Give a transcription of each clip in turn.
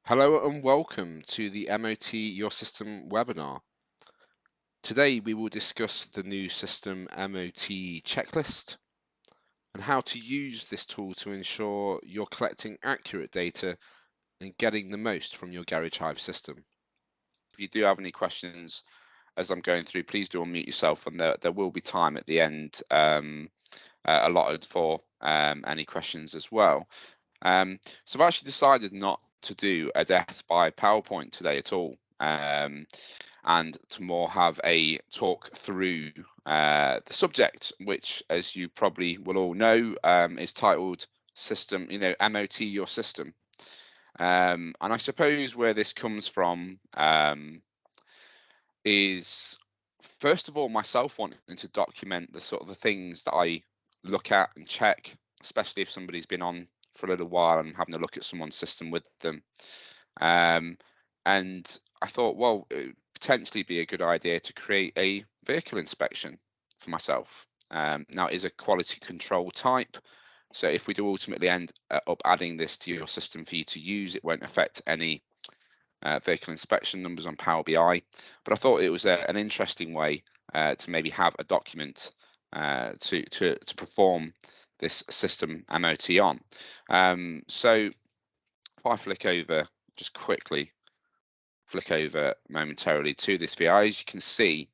Hello and welcome to the MOT Your System webinar. Today we will discuss the new system MOT checklist and how to use this tool to ensure you're collecting accurate data and getting the most from your Garage Hive system. If you do have any questions as I'm going through, please do unmute yourself, and there will be time at the end allotted for any questions as well. So I've actually decided not to do a death by PowerPoint today at all, and to more have a talk through the subject, which, as you probably will all know, is titled System, MOT Your System. And I suppose where this comes from is, first of all, myself wanting to document the sort of the things that I look at and check, especially if somebody's been on for a little while and having a look at someone's system with them. And I thought, well, it would potentially be a good idea to create a vehicle inspection for myself. Now, it is a quality control type, so if we do ultimately end up adding this to your system for you to use, it won't affect any vehicle inspection numbers on Power BI. But I thought it was an interesting way to maybe have a document to perform this system MOT on. So if I just quickly flick over momentarily to this VI, as you can see,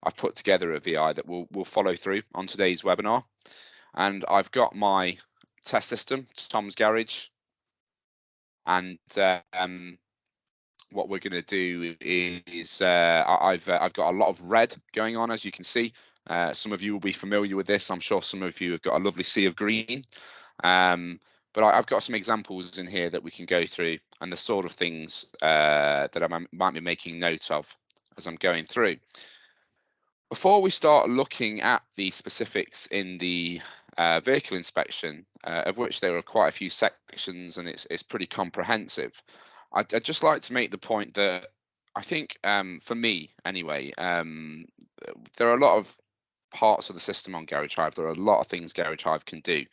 I've put together a VI that will follow through on today's webinar. And I've got my test system, Tom's Garage, and what we're going to do is I've got a lot of red going on, as you can see. Some of you will be familiar with this. I'm sure some of you have got a lovely sea of green. But I've got some examples in here that we can go through, and the sort of things that I might be making note of as I'm going through. Before we start looking at the specifics in the vehicle inspection, of which there are quite a few sections and it's pretty comprehensive, I'd just like to make the point that I think, for me anyway, there are a lot of parts of the system on Garage Hive. There are a lot of things Garage Hive can do.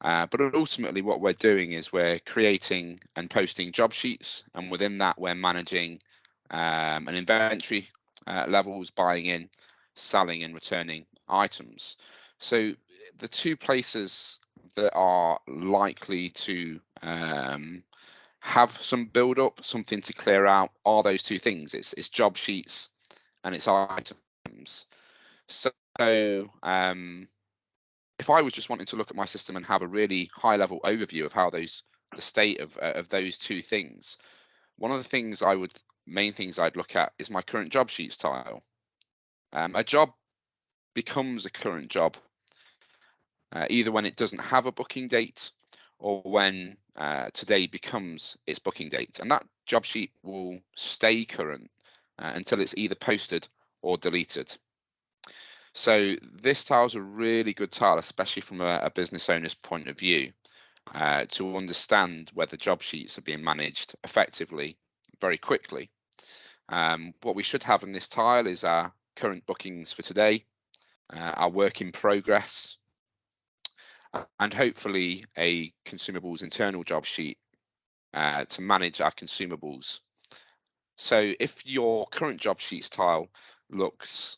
But ultimately what we're doing is we're creating and posting job sheets, and within that we're managing an inventory levels, buying in, selling and returning items. So the two places that are likely to have some build up, something to clear out, are those two things. It's job sheets and it's items. So if I was just wanting to look at my system and have a really high level overview of how the state of those two things, one of the main things I'd look at is my current job sheets tile. A job becomes a current job either when it doesn't have a booking date or when today becomes its booking date, and that job sheet will stay current until it's either posted or deleted. So this tile is a really good tile, especially from a business owner's point of view, to understand whether job sheets are being managed effectively very quickly. What we should have in this tile is our current bookings for today, our work in progress, and hopefully a consumables internal job sheet to manage our consumables. So if your current job sheets tile looks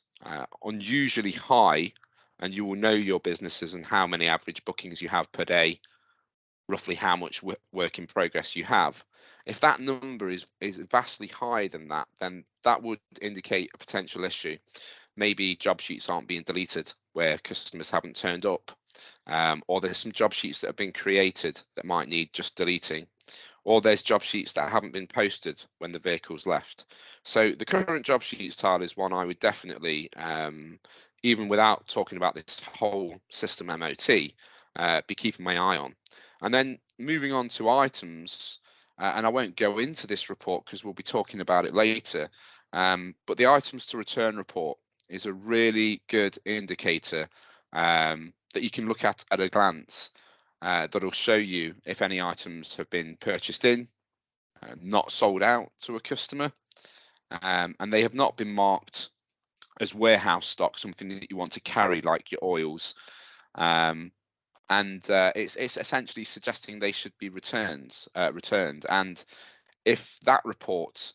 unusually high, and you will know your businesses and how many average bookings you have per day, roughly how much work in progress you have. If that number is vastly higher than that, then that would indicate a potential issue. Maybe job sheets aren't being deleted where customers haven't turned up, or there's some job sheets that have been created that might need just deleting, or there's job sheets that haven't been posted when the vehicle's left. So the current job sheets tile is one I would definitely, even without talking about this whole system MOT, be keeping my eye on. And then moving on to items, and I won't go into this report because we'll be talking about it later, but the items to return report is a really good indicator that you can look at a glance. That'll show you if any items have been purchased in, not sold out to a customer, and they have not been marked as warehouse stock, something that you want to carry like your oils. And it's essentially suggesting they should be returned. And If that report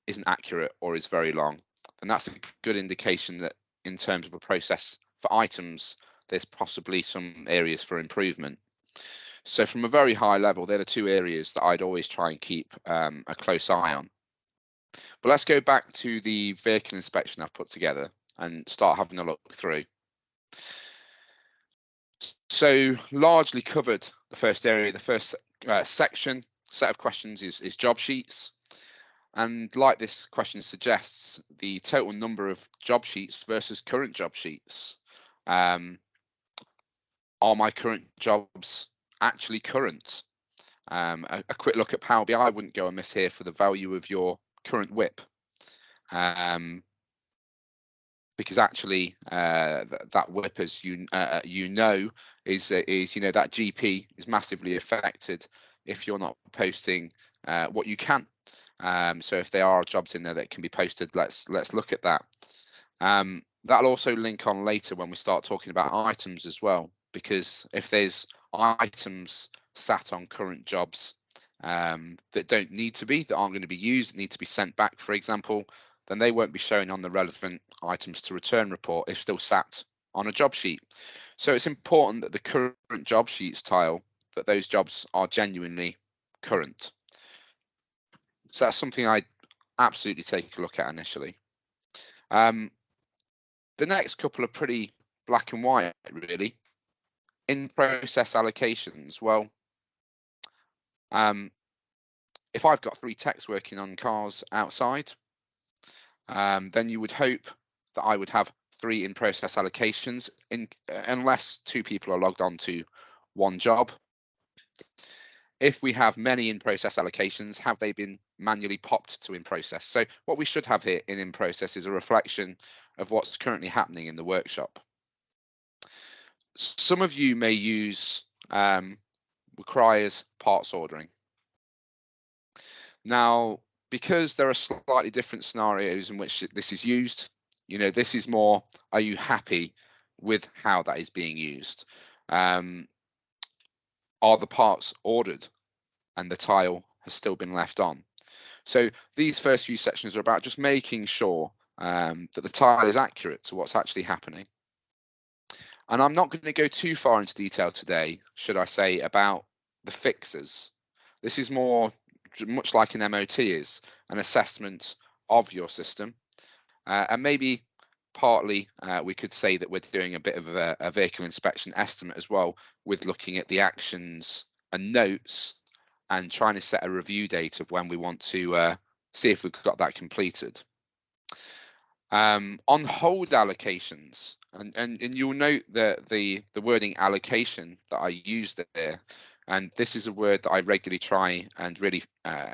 isn't accurate or is very long, then that's a good indication that in terms of a process for items, there's possibly some areas for improvement. So from a very high level, they're the two areas that I'd always try and keep a close eye on. But let's go back to the vehicle inspection I've put together and start having a look through. So largely covered the first area. The first set of questions is job sheets. And like this question suggests, the total number of job sheets versus current job sheets. Are my current jobs actually current? A quick look at Power BI wouldn't go amiss here for the value of your current WIP. Because actually that WIP, as you know, is that GP is massively affected if you're not posting what you can. So if there are jobs in there that can be posted, let's look at that. That'll also link on later when we start talking about items as well, because if there's items sat on current jobs that don't need to be, that aren't going to be used, need to be sent back, for example, then they won't be shown on the relevant items to return report if still sat on a job sheet. So it's important that the current job sheets tile, that those jobs are genuinely current. So that's something I absolutely take a look at initially. The next couple are pretty black and white, really. In process allocations, well, if I've got 3 techs working on cars outside, then you would hope that I would have 3 in process allocations, unless 2 people are logged on to one job. If we have many in process allocations, have they been manually popped to in process? So what we should have here in process is a reflection of what's currently happening in the workshop. Some of you may use requires parts ordering. Now, because there are slightly different scenarios in which this is used, this is more, are you happy with how that is being used? Are the parts ordered and the tile has still been left on? So these first few sections are about just making sure that the tile is accurate to what's actually happening. And I'm not going to go too far into detail today, should I say, about the fixes. This is more much like an MOT is, an assessment of your system. And maybe partly we could say that we're doing a bit of a vehicle inspection estimate as well, with looking at the actions and notes and trying to set a review date of when we want to see if we've got that completed. On hold allocations, and you'll note that the wording allocation that I used there, and this is a word that I regularly try and really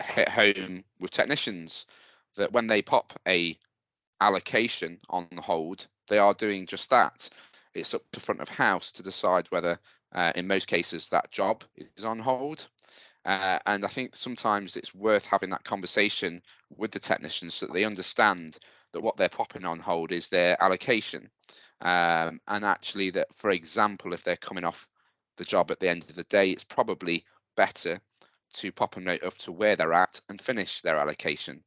hit home with technicians, that when they pop a allocation on hold, they are doing just that. It's up to front of house to decide whether, in most cases, that job is on hold. And I think sometimes it's worth having that conversation with the technicians so that they understand that what they're popping on hold is their allocation. And actually that, for example, if they're coming off the job at the end of the day, it's probably better to pop a note up to where they're at and finish their allocation,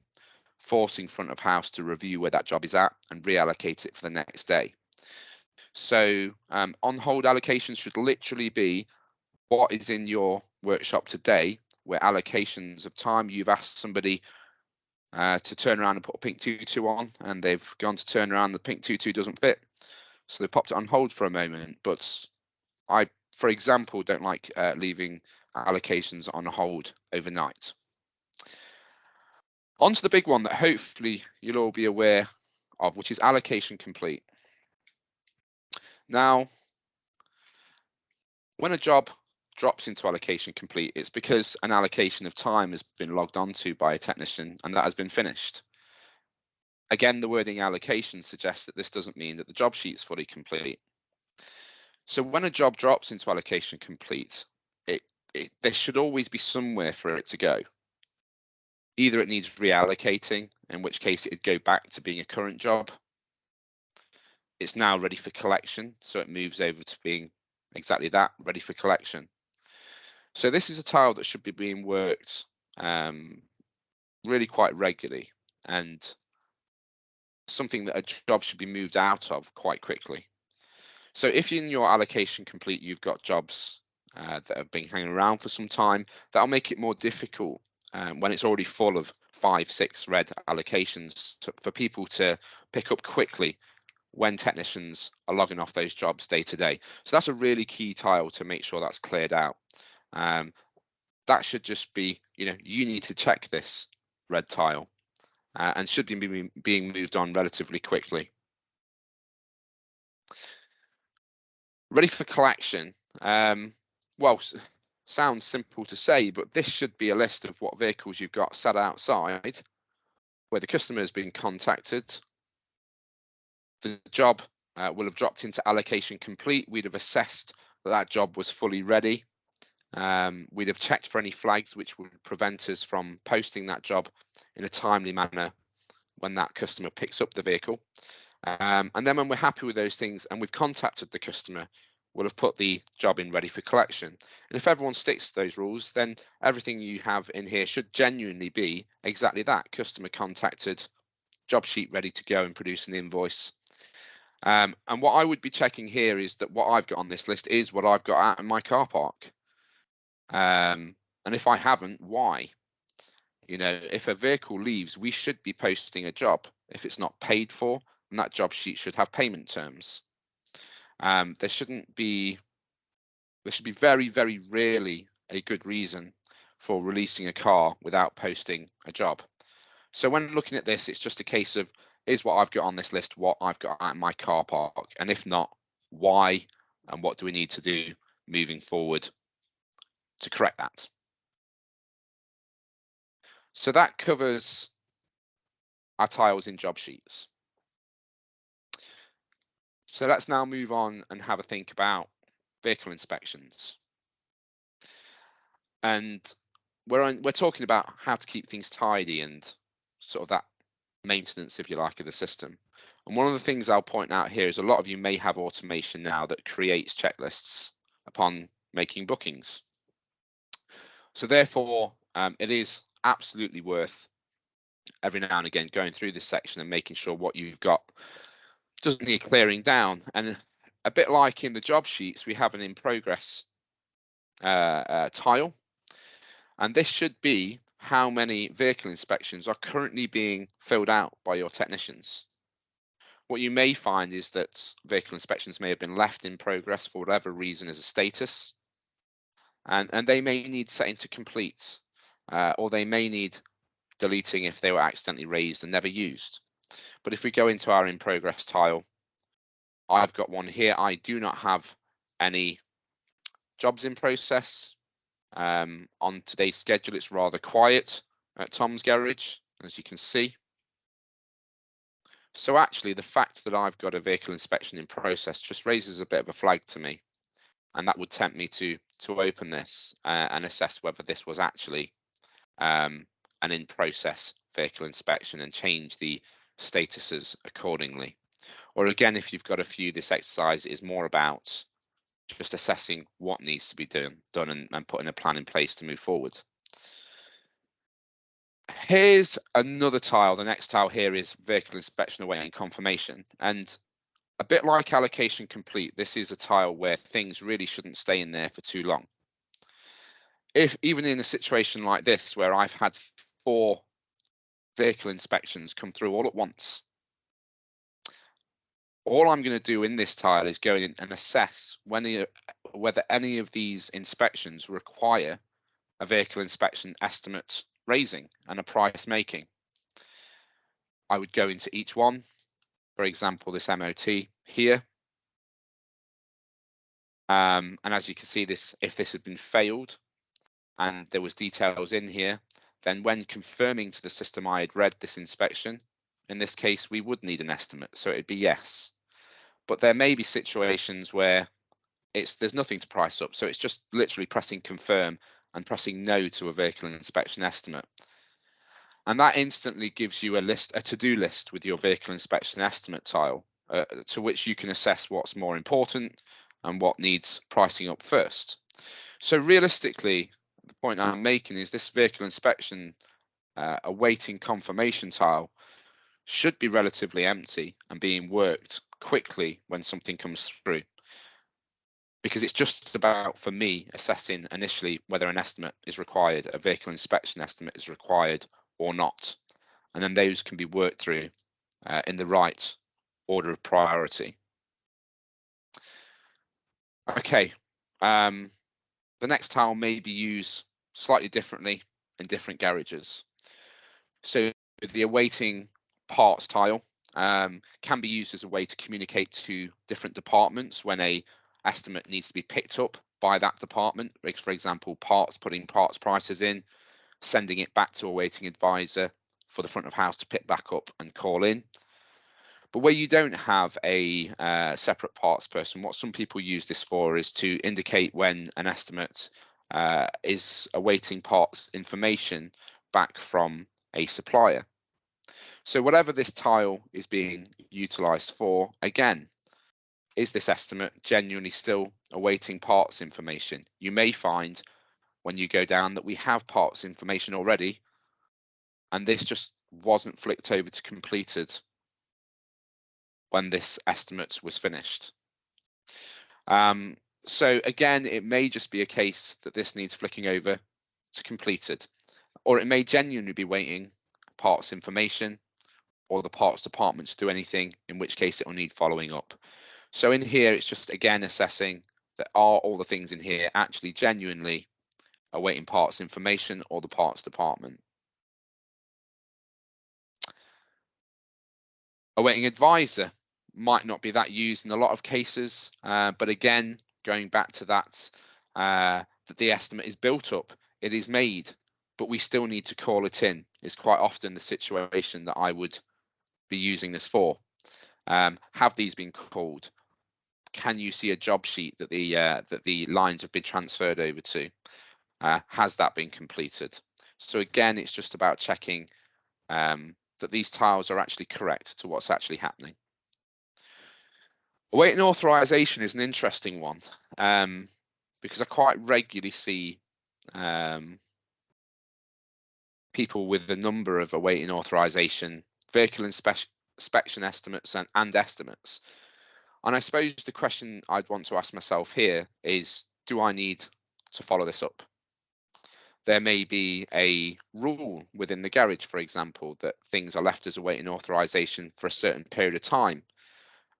forcing front of house to review where that job is at and reallocate it for the next day. So on hold allocations should literally be what is in your workshop today, where allocations of time, you've asked somebody to turn around and put a pink tutu on, and they've gone to turn around, the pink tutu doesn't fit, so they popped it on hold for a moment. But I, for example, don't like leaving allocations on hold overnight. On to the big one that hopefully you'll all be aware of, which is allocation complete. Now, when a job drops into allocation complete, it's because an allocation of time has been logged onto by a technician and that has been finished. Again, the wording allocation suggests that this doesn't mean that the job sheet is fully complete. So when a job drops into allocation complete, there should always be somewhere for it to go. Either it needs reallocating, in which case it'd go back to being a current job. It's now ready for collection, so it moves over to being exactly that, ready for collection. So this is a tile that should be being worked really quite regularly, and something that a job should be moved out of quite quickly. So if in your allocation complete, you've got jobs that have been hanging around for some time, that'll make it more difficult when it's already full of 5, 6 red allocations for people to pick up quickly when technicians are logging off those jobs day to day. So that's a really key tile to make sure that's cleared out. That should just be, you need to check this red tile and should be being moved on relatively quickly. Ready for collection. Well, sounds simple to say, but this should be a list of what vehicles you've got sat outside, where the customer has been contacted. The job will have dropped into allocation complete. We'd have assessed that that job was fully ready. We'd have checked for any flags which would prevent us from posting that job in a timely manner when that customer picks up the vehicle. And then when we're happy with those things and we've contacted the customer, we'll have put the job in ready for collection. And if everyone sticks to those rules, then everything you have in here should genuinely be exactly that: customer contacted, job sheet ready to go and produce an invoice. And what I would be checking here is that what I've got on this list is what I've got out in my car park. And if I haven't, why? If a vehicle leaves, we should be posting a job. If it's not paid for, and that job sheet should have payment terms. There should be very, very rarely a good reason for releasing a car without posting a job. So when looking at this, it's just a case of, is what I've got on this list what I've got out in my car park? And if not, why? And what do we need to do moving forward to correct that? So that covers our tiles in job sheets. So let's now move on and have a think about vehicle inspections. And we're talking about how to keep things tidy and sort of that maintenance, if you like, of the system. And one of the things I'll point out here is a lot of you may have automation now that creates checklists upon making bookings. So therefore, it is absolutely worth every now and again going through this section and making sure what you've got doesn't need clearing down. And a bit like in the job sheets, we have an in progress tile. And this should be how many vehicle inspections are currently being filled out by your technicians. What you may find is that vehicle inspections may have been left in progress for whatever reason as a status, and they may need setting to complete, or they may need deleting if they were accidentally raised and never used. But if we go into our in progress tile, I've got one here. I do not have any jobs in process. On today's schedule, it's rather quiet at Tom's Garage, as you can see. So actually, the fact that I've got a vehicle inspection in process just raises a bit of a flag to me, and that would tempt me to open this and assess whether this was actually an in process vehicle inspection and change the statuses accordingly. Or again, if you've got a few, this exercise is more about just assessing what needs to be done and putting a plan in place to move forward. Here's another tile. The next tile here is vehicle inspection awaiting confirmation. And a bit like allocation complete, this is a tile where things really shouldn't stay in there for too long. If even in a situation like this, where I've had 4 vehicle inspections come through all at once, all I'm going to do in this tile is go in and assess whether any of these inspections require a vehicle inspection estimate raising and a price making. I would go into each one, for example, this MOT here. And as you can see, if this had been failed and there was details in here, then when confirming to the system I had read this inspection, in this case, we would need an estimate. So it'd be yes. But there may be situations where there's nothing to price up. So it's just literally pressing confirm and pressing no to a vehicle inspection estimate. And that instantly gives you a to-do list with your vehicle inspection estimate tile, to which you can assess what's more important and what needs pricing up first. So realistically, the point I'm making is this vehicle inspection awaiting confirmation tile should be relatively empty and being worked quickly when something comes through, because it's just about, for me, assessing initially whether an estimate is required, a vehicle inspection estimate is required or not, and then those can be worked through in the right order of priority. Okay, the next tile may be used slightly differently in different garages. So the awaiting parts tile can be used as a way to communicate to different departments when a estimate needs to be picked up by that department. For example, putting parts prices in, sending it back to a waiting advisor for the front of house to pick back up and call in. But where you don't have a separate parts person, what some people use this for is to indicate when an estimate is awaiting parts information back from a supplier. So whatever this tile is being utilized for, again, is this estimate genuinely still awaiting parts information? You may find when you go down that we have parts information already, and this just wasn't flicked over to completed when this estimate was finished. So again, it may just be a case that this needs flicking over to completed, or it may genuinely be waiting parts information or the parts department to do anything, in which case it will need following up. So in here, it's just again assessing that are all the things in here actually genuinely awaiting parts information or the parts department. Awaiting advisor might not be that used in a lot of cases, but again, going back to that, that the estimate is built up, it is made, but we still need to call it in. It's quite often the situation that I would be using this for. Have these been called? Can you see a job sheet that the lines have been transferred over to? Has that been completed? So again, it's just about checking that these tiles are actually correct to what's actually happening. Awaiting authorization is an interesting one because I quite regularly see people with the number of awaiting authorization, vehicle inspection estimates and estimates. And I suppose the question I'd want to ask myself here is, do I need to follow this up? There may be a rule within the garage, for example, that things are left as awaiting authorization for a certain period of time,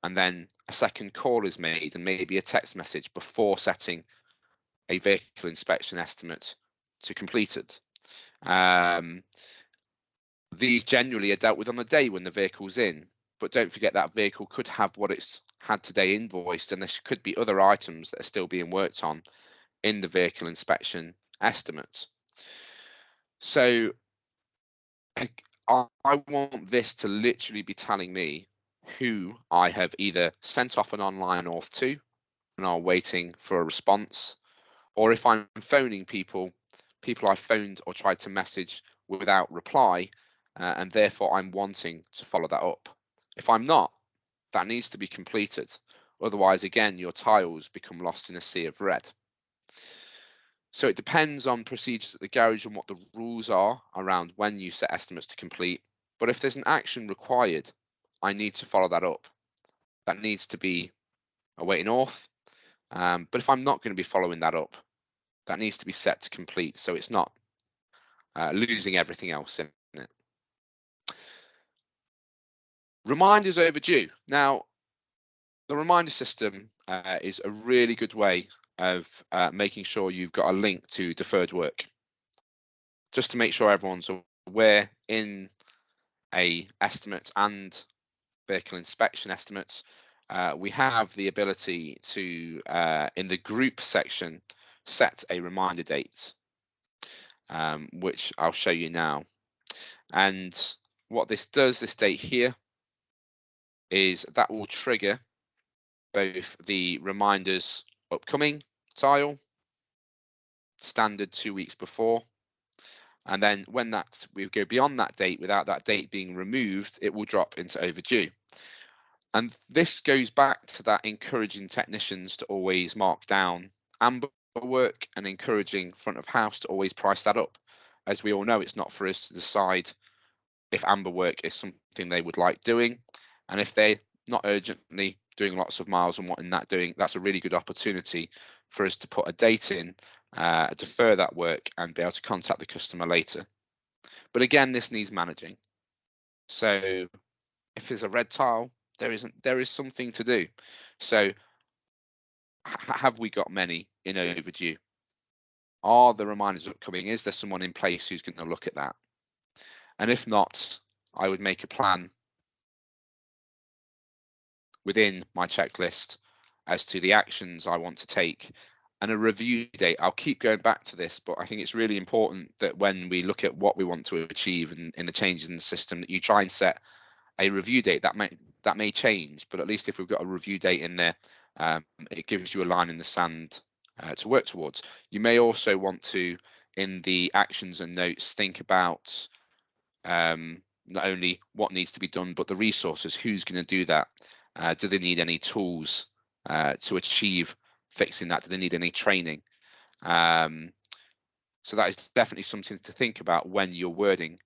and then a second call is made and maybe a text message before setting a vehicle inspection estimate to completed. These generally are dealt with on the day when the vehicle's in, but don't forget that vehicle could have what it's had today invoiced, and there could be other items that are still being worked on in the vehicle inspection estimate. So I want this to literally be telling me who I have either sent off an online auth to and are waiting for a response, or if I'm phoning people I've phoned or tried to message without reply, and therefore I'm wanting to follow that up. If I'm not, that needs to be completed. Otherwise, again, your tiles become lost in a sea of red. So it depends on procedures at the garage and what the rules are around when you set estimates to complete. But if there's an action required, I need to follow that up. That needs to be awaiting auth. But if I'm not going to be following that up, that needs to be set to complete, so it's not losing everything else in it. Reminders overdue. Now, the reminder system is a really good way of making sure you've got a link to deferred work. Just to make sure everyone's aware, in a estimate and vehicle inspection estimates, we have the ability to, in the group section, set a reminder date, which I'll show you now. And what this does, this date here, is that will trigger both the reminders upcoming tile, standard 2 weeks before, and then when we go beyond that date without that date being removed, it will drop into overdue. And this goes back to that encouraging technicians to always mark down amber work and encouraging front of house to always price that up. as we all know, it's not for us to decide if amber work is something they would like doing. And if they're not urgently doing lots of miles and wanting that doing, that's a really good opportunity for us to put a date in, defer that work and be able to contact the customer later. But again, this needs managing. So if there's a red tile, there is something to do. So have we got many in overdue? Are the reminders upcoming? Is there someone in place who's going to look at that? And if not, I would make a plan within my checklist as to the actions I want to take and a review date. I'll keep going back to this, but I think it's really important that when we look at what we want to achieve in the changes in the system, that you try and set a review date. That may change, but at least if we've got a review date in there, it gives you a line in the sand to work towards. You may also want to, in the actions and notes, think about not only what needs to be done, but the resources. Who's going to do that? Do they need any tools to achieve fixing that? Do they need any training? So that is definitely something to think about when you're wording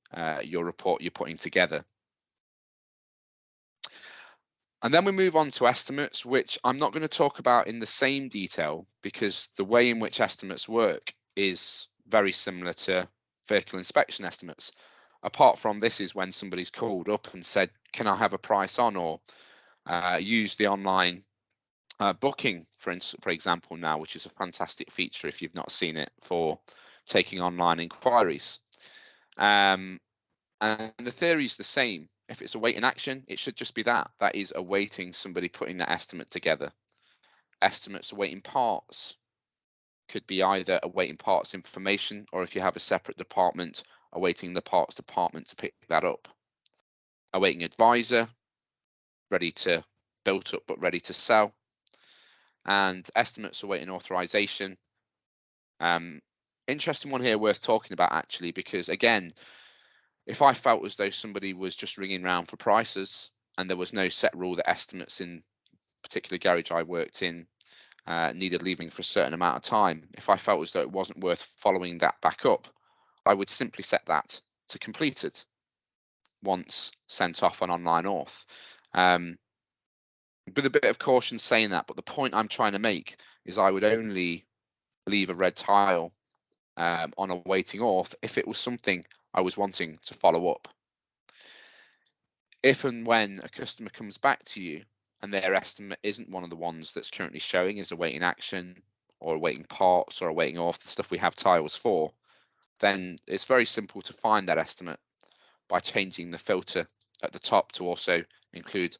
your report you're putting together. And then we move on to estimates, which I'm not going to talk about in the same detail because the way in which estimates work is very similar to vehicle inspection estimates. Apart from this is when somebody's called up and said, can I have a price on, or use the online booking, for example, now, which is a fantastic feature if you've not seen it, for taking online inquiries. And the theory is the same. If it's awaiting action, it should just be that. That is awaiting somebody putting that estimate together. Estimates awaiting parts could be either awaiting parts information, or if you have a separate department, awaiting the parts department to pick that up. Awaiting advisor, ready to built up but ready to sell. And estimates awaiting authorization. Interesting one here worth talking about actually, because again, if I felt as though somebody was just ringing around for prices and there was no set rule that estimates in particular garage I worked in needed leaving for a certain amount of time, if I felt as though it wasn't worth following that back up, I would simply set that to completed once sent off on online auth. With a bit of caution saying that, but the point I'm trying to make is I would only leave a red tile on awaiting auth if it was something I was wanting to follow up. If and when a customer comes back to you and their estimate isn't one of the ones that's currently showing as awaiting action or awaiting parts or awaiting auth, the stuff we have tiles for, then it's very simple to find that estimate by changing the filter at the top to also include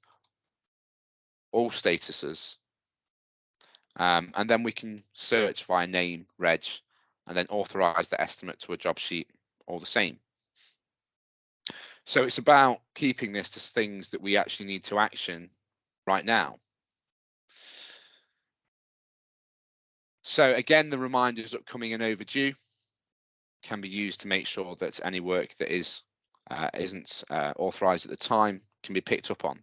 all statuses. And then we can search via name, reg, and then authorize the estimate to a job sheet all the same. So it's about keeping this to things that we actually need to action right now. So again, the reminders upcoming and overdue can be used to make sure that any work that isn't authorized at the time can be picked up on.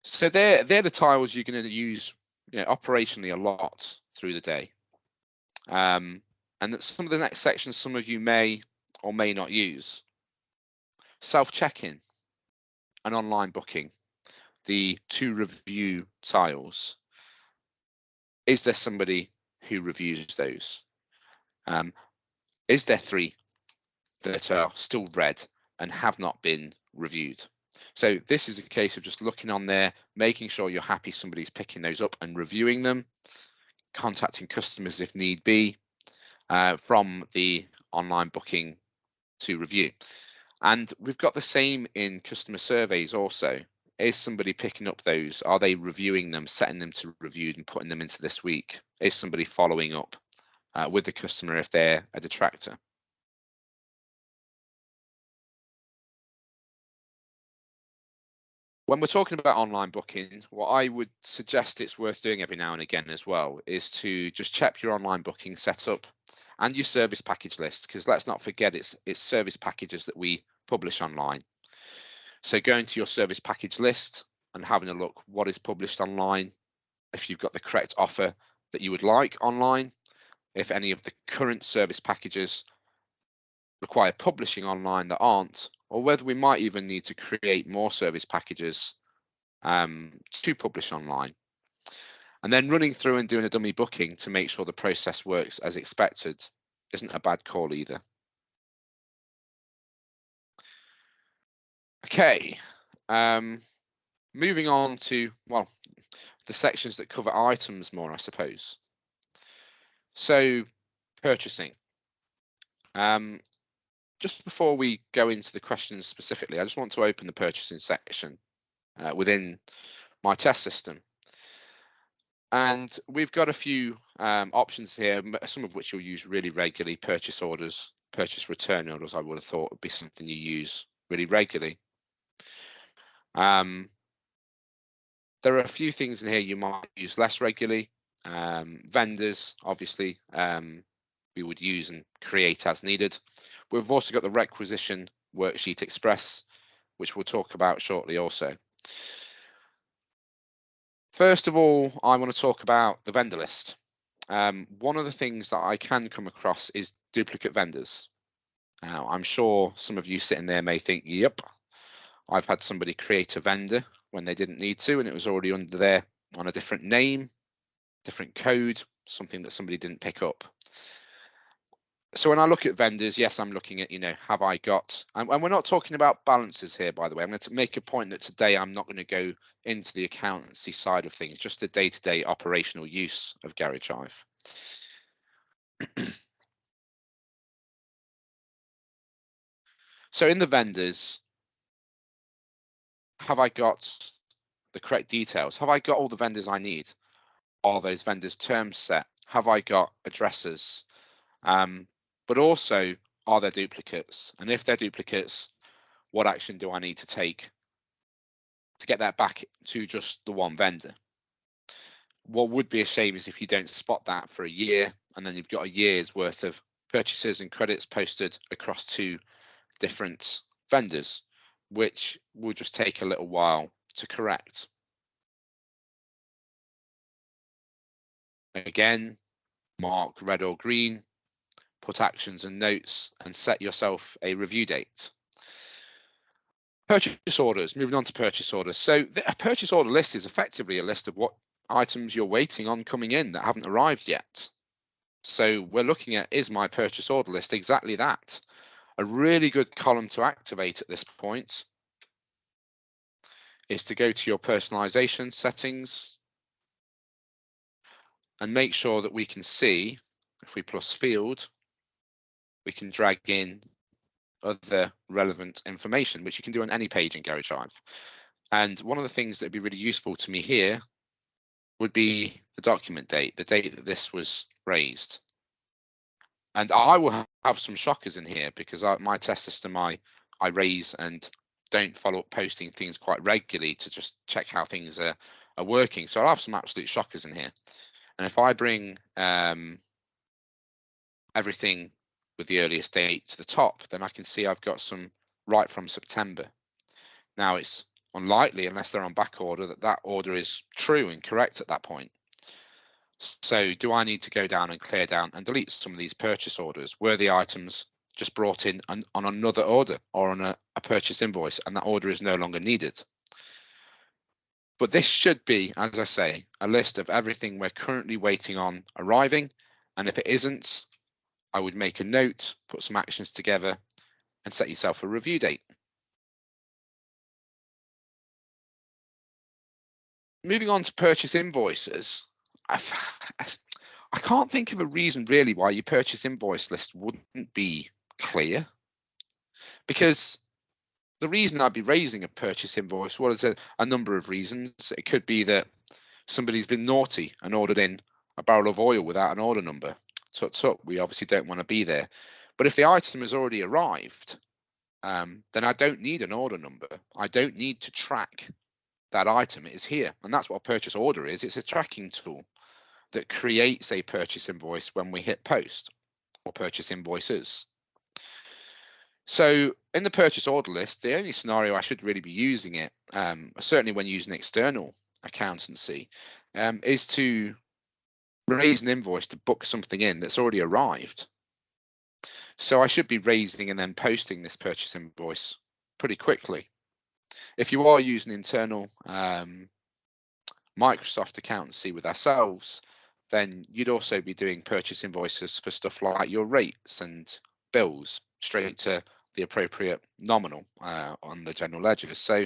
So they're the tiles you're going to use operationally a lot through the day. And that some of the next sections some of you may or may not use. Self-check-in and online booking, the to review tiles. Is there somebody who reviews those? Is there 3 that are still red and have not been reviewed? So this is a case of just looking on there, making sure you're happy somebody's picking those up and reviewing them, contacting customers if need be, from the online booking to review. And we've got the same in customer surveys also. Is somebody picking up those? Are they reviewing them, setting them to reviewed and putting them into this week? Is somebody following up with the customer if they're a detractor? When we're talking about online booking, what I would suggest it's worth doing every now and again as well is to just check your online booking setup and your service package list, because let's not forget it's service packages that we publish online. So going to your service package list and having a look what is published online, if you've got the correct offer that you would like online, if any of the current service packages require publishing online that aren't, or whether we might even need to create more service packages to publish online. And then running through and doing a dummy booking to make sure the process works as expected isn't a bad call either. Okay, moving on to, well, the sections that cover items more, I suppose. So purchasing. Just before we go into the questions specifically, I just want to open the purchasing section within my test system. And we've got a few options here, some of which you'll use really regularly. Purchase orders, purchase return orders, I would have thought would be something you use really regularly. There are a few things in here you might use less regularly. Vendors, obviously, we would use and create as needed. We've also got the requisition worksheet express, which we'll talk about shortly also. First of all, I want to talk about the vendor list. One of the things that I can come across is duplicate vendors. Now, I'm sure some of you sitting there may think, yep, I've had somebody create a vendor when they didn't need to, and it was already under there on a different name, different code, something that somebody didn't pick up. So when I look at vendors, yes, I'm looking at, have I got, and we're not talking about balances here, by the way. I'm going to make a point that today I'm not going to go into the accountancy side of things, just the day-to-day operational use of Garage Hive. So in the vendors, have I got the correct details? Have I got all the vendors I need? Are those vendors terms set? Have I got addresses? But also, are there duplicates? And if they're duplicates, what action do I need to take to get that back to just the one vendor? What would be a shame is if you don't spot that for a year, and then you've got a year's worth of purchases and credits posted across two different vendors, which will just take a little while to correct. Again, mark red or green, put actions and notes, and set yourself a review date. Purchase orders, moving on to purchase orders. So a purchase order list is effectively a list of what items you're waiting on coming in that haven't arrived yet. So we're looking at, is my purchase order list exactly that? A really good column to activate at this point is to go to your personalization settings and make sure that we can see, if we plus field, we can drag in other relevant information, which you can do on any page in Garage Hive. And one of the things that would be really useful to me here would be the document date, the date that this was raised. And I will have some shockers in here because my test system, I raise and don't follow up posting things quite regularly to just check how things are working. So I'll have some absolute shockers in here. And if I bring everything with the earliest date to the top, then I can see I've got some right from September. Now it's unlikely, unless they're on back order, that order is true and correct at that point. So do I need to go down and clear down and delete some of these purchase orders? Were the items just brought in on another order or on a purchase invoice, and that order is no longer needed? But this should be, as I say, a list of everything we're currently waiting on arriving. And if it isn't, I would make a note, put some actions together, and set yourself a review date. Moving on to purchase invoices, I can't think of a reason really why your purchase invoice list wouldn't be clear. Because the reason I'd be raising a purchase invoice, well, there's a number of reasons. It could be that somebody's been naughty and ordered in a barrel of oil without an order number. So we obviously don't want to be there. But if the item has already arrived, then I don't need an order number. I don't need to track that item. It is here. And that's what a purchase order is. It's a tracking tool that creates a purchase invoice when we hit post, or purchase invoices. So in the purchase order list, the only scenario I should really be using it, certainly when using external accountancy, is to raise an invoice to book something in that's already arrived. So I should be raising and then posting this purchase invoice pretty quickly. If you are using internal Microsoft accountancy with ourselves, then you'd also be doing purchase invoices for stuff like your rates and bills straight to the appropriate nominal on the general ledger. So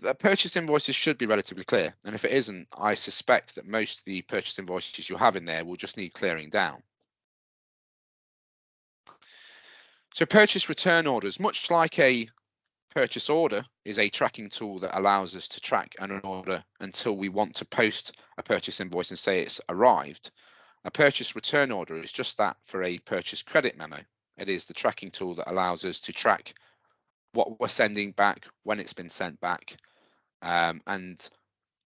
the purchase invoices should be relatively clear. And if it isn't, I suspect that most of the purchase invoices you'll have in there will just need clearing down. So purchase return orders, much like a purchase order, is a tracking tool that allows us to track an order until we want to post a purchase invoice and say it's arrived. A purchase return order is just that for a purchase credit memo. It is the tracking tool that allows us to track what we're sending back, when it's been sent back, and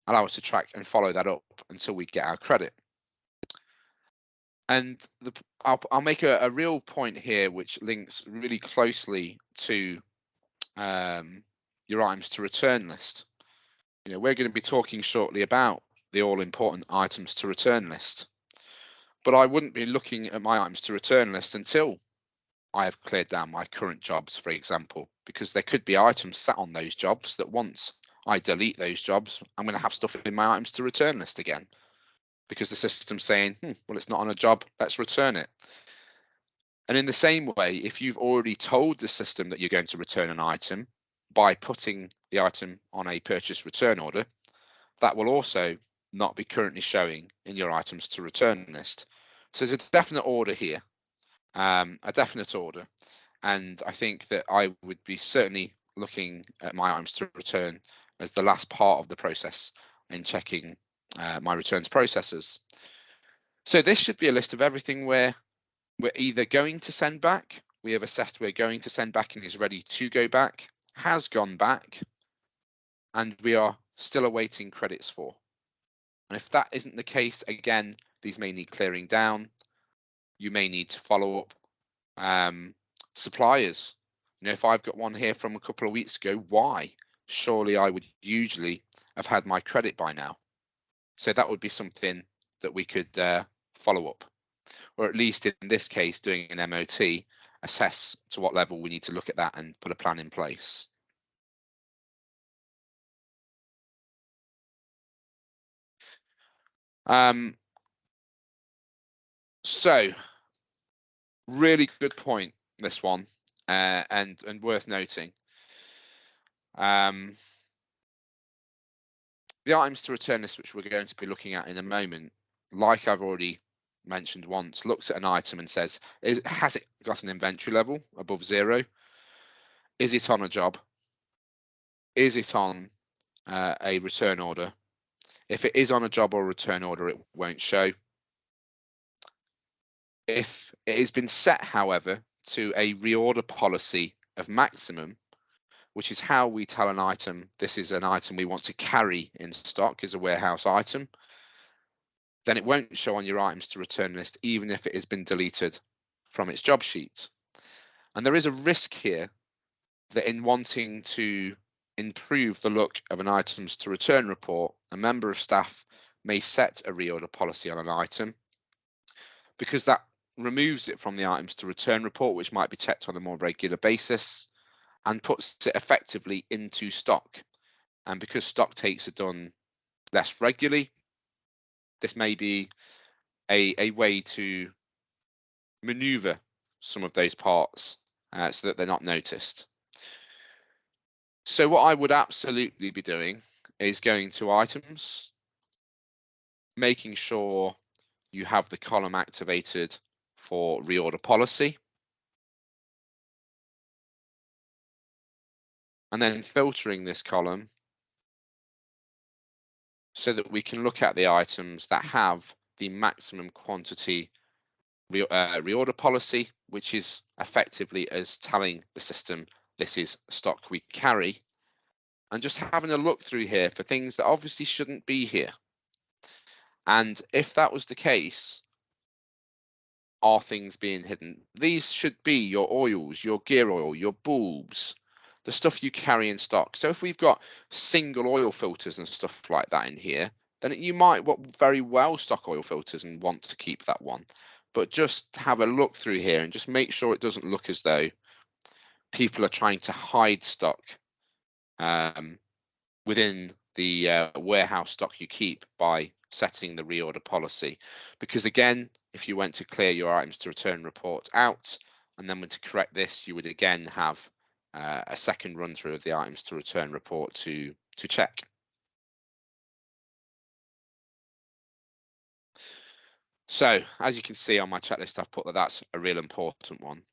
allow us to track and follow that up until we get our credit. And I'll make a real point here, which links really closely to your items to return list. You know, we're going to be talking shortly about the all-important items to return list, but I wouldn't be looking at my items to return list until I have cleared down my current jobs, for example, because there could be items sat on those jobs that once I delete those jobs, I'm going to have stuff in my items to return list again, because the system's saying, well, it's not on a job, let's return it. And in the same way, if you've already told the system that you're going to return an item by putting the item on a purchase return order, that will also not be currently showing in your items to return list. So there's a definite order here, a definite order. And I think that I would be certainly looking at my items to return as the last part of the process in checking my returns processes. So this should be a list of everything where we're either going to send back, we have assessed we're going to send back and is ready to go back, has gone back, and we are still awaiting credits for. And if that isn't the case, again, these may need clearing down. You may need to follow up suppliers. You know, if I've got one here from a couple of weeks ago, why? Surely I would usually have had my credit by now. So that would be something that we could follow up, or at least in this case, doing an MOT, assess to what level we need to look at that and put a plan in place. So really good point, this one, and worth noting. The items to return list, which we're going to be looking at in a moment, like I've already mentioned once, looks at an item and says, has it got an inventory level above 0? Is it on a job? Is it on a return order? If it is on a job or return order, it won't show. If it has been set, however, to a reorder policy of maximum, which is how we tell an item this is an item we want to carry in stock as a warehouse item, then it won't show on your items to return list, even if it has been deleted from its job sheet. And there is a risk here that in wanting to improve the look of an items to return report, a member of staff may set a reorder policy on an item, because that removes it from the items to return report, which might be checked on a more regular basis, and puts it effectively into stock. And because stock takes are done less regularly, this may be a way to maneuver some of those parts so that they're not noticed. So what I would absolutely be doing is going to items, making sure you have the column activated for reorder policy, and then filtering this column so that we can look at the items that have the maximum quantity reorder policy, which is effectively as telling the system this is stock we carry, and just having a look through here for things that obviously shouldn't be here. And if that was the case, are things being hidden? These should be your oils, your gear oil, your bulbs, the stuff you carry in stock. So if we've got single oil filters and stuff like that in here, then you might very well stock oil filters and want to keep that one. But just have a look through here and just make sure it doesn't look as though people are trying to hide stock within the warehouse stock you keep by setting the reorder policy. Because again, if you went to clear your items to return report out and then went to correct this, you would again have a second run through of the items to return report to check. So as you can see on my checklist, I've put that that's a real important one.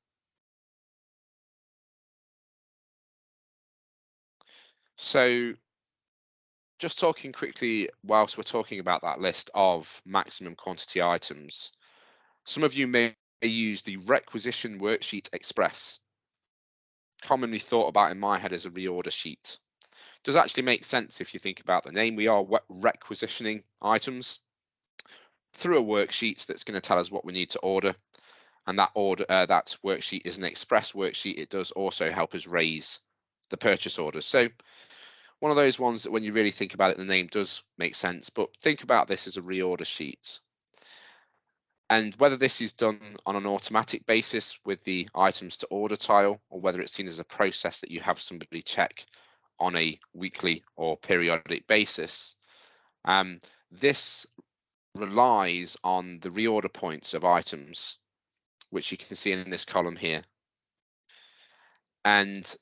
So just talking quickly whilst we're talking about that list of maximum quantity items, some of you may use the requisition worksheet express, commonly thought about in my head as a reorder sheet. Does actually make sense if you think about the name. We are requisitioning items through a worksheet that's going to tell us what we need to order, and that worksheet is an express worksheet. It does also help us raise the purchase orders. So one of those ones that when you really think about it, the name does make sense, but think about this as a reorder sheet. And whether this is done on an automatic basis with the items to order tile, or whether it's seen as a process that you have somebody check on a weekly or periodic basis, this relies on the reorder points of items, which you can see in this column here. And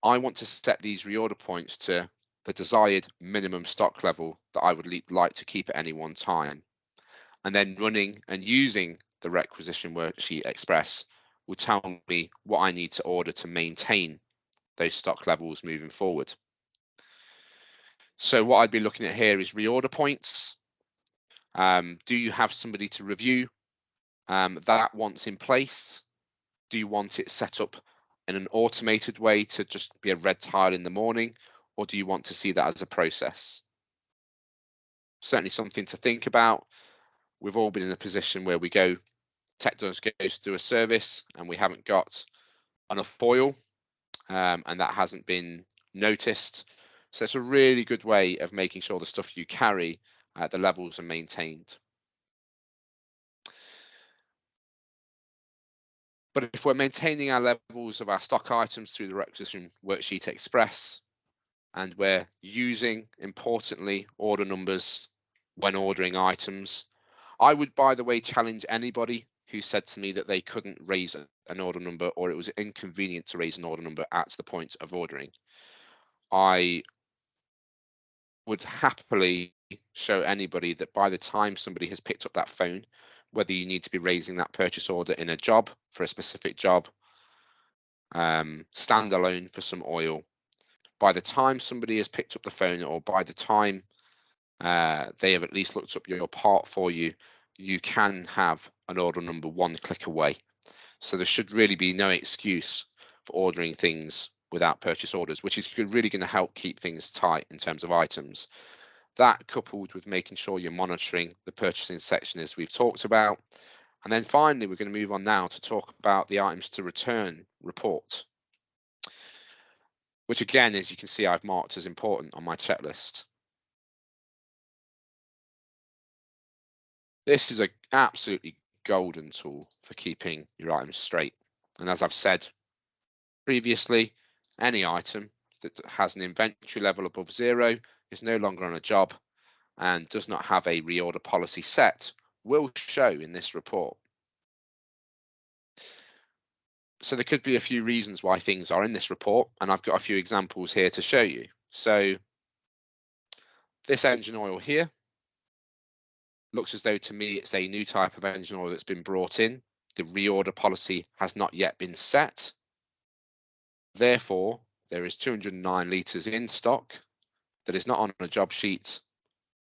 I want to set these reorder points to the desired minimum stock level that I would like to keep at any one time. And then running and using the requisition worksheet express will tell me what I need to order to maintain those stock levels moving forward. So what I'd be looking at here is reorder points. Do you have somebody to review that once in place? Do you want it set up in an automated way to just be a red tile in the morning, or do you want to see that as a process? Certainly something to think about. We've all been in a position where we tech goes to do a service and we haven't got enough oil, and that hasn't been noticed. So it's a really good way of making sure the stuff you carry, the levels are maintained. But if we're maintaining our levels of our stock items through the requisition worksheet express, and we're using, importantly, order numbers when ordering items, I would, by the way, challenge anybody who said to me that they couldn't raise an order number or it was inconvenient to raise an order number at the point of ordering. I would happily show anybody that by the time somebody has picked up that phone, whether you need to be raising that purchase order in a job for a specific job, standalone for some oil, by the time somebody has picked up the phone, or by the time they have at least looked up your part for you, you can have an order number one click away. So there should really be no excuse for ordering things without purchase orders, which is really going to help keep things tight in terms of items. That coupled with making sure you're monitoring the purchasing section as we've talked about. And then finally, we're going to move on now to talk about the items to return report, which again, as you can see, I've marked as important on my checklist. This is an absolutely golden tool for keeping your items straight. And as I've said previously, any item that has an inventory level above 0 is no longer on a job and does not have a reorder policy set will show in this report. So there could be a few reasons why things are in this report, and I've got a few examples here to show you. So this engine oil here looks as though to me it's a new type of engine oil that's been brought in. The reorder policy has not yet been set. Therefore, there is 209 litres in stock that is not on a job sheet,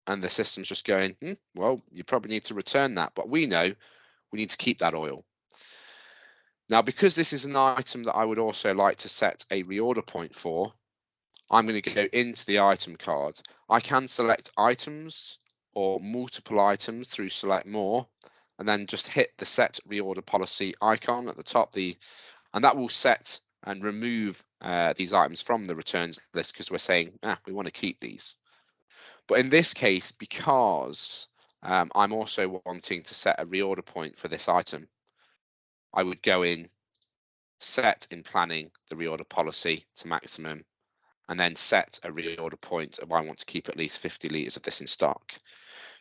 and the system's just going, well, you probably need to return that, but we know we need to keep that oil. Now, because this is an item that I would also like to set a reorder point for, I'm going to go into the item card. I can select items or multiple items through select more, and then just hit the set reorder policy icon at the top, and that will set and remove these items from the returns list because we're saying, we want to keep these. But in this case, because I'm also wanting to set a reorder point for this item, I would go in, set in planning the reorder policy to maximum, and then set a reorder point of I want to keep at least 50 litres of this in stock.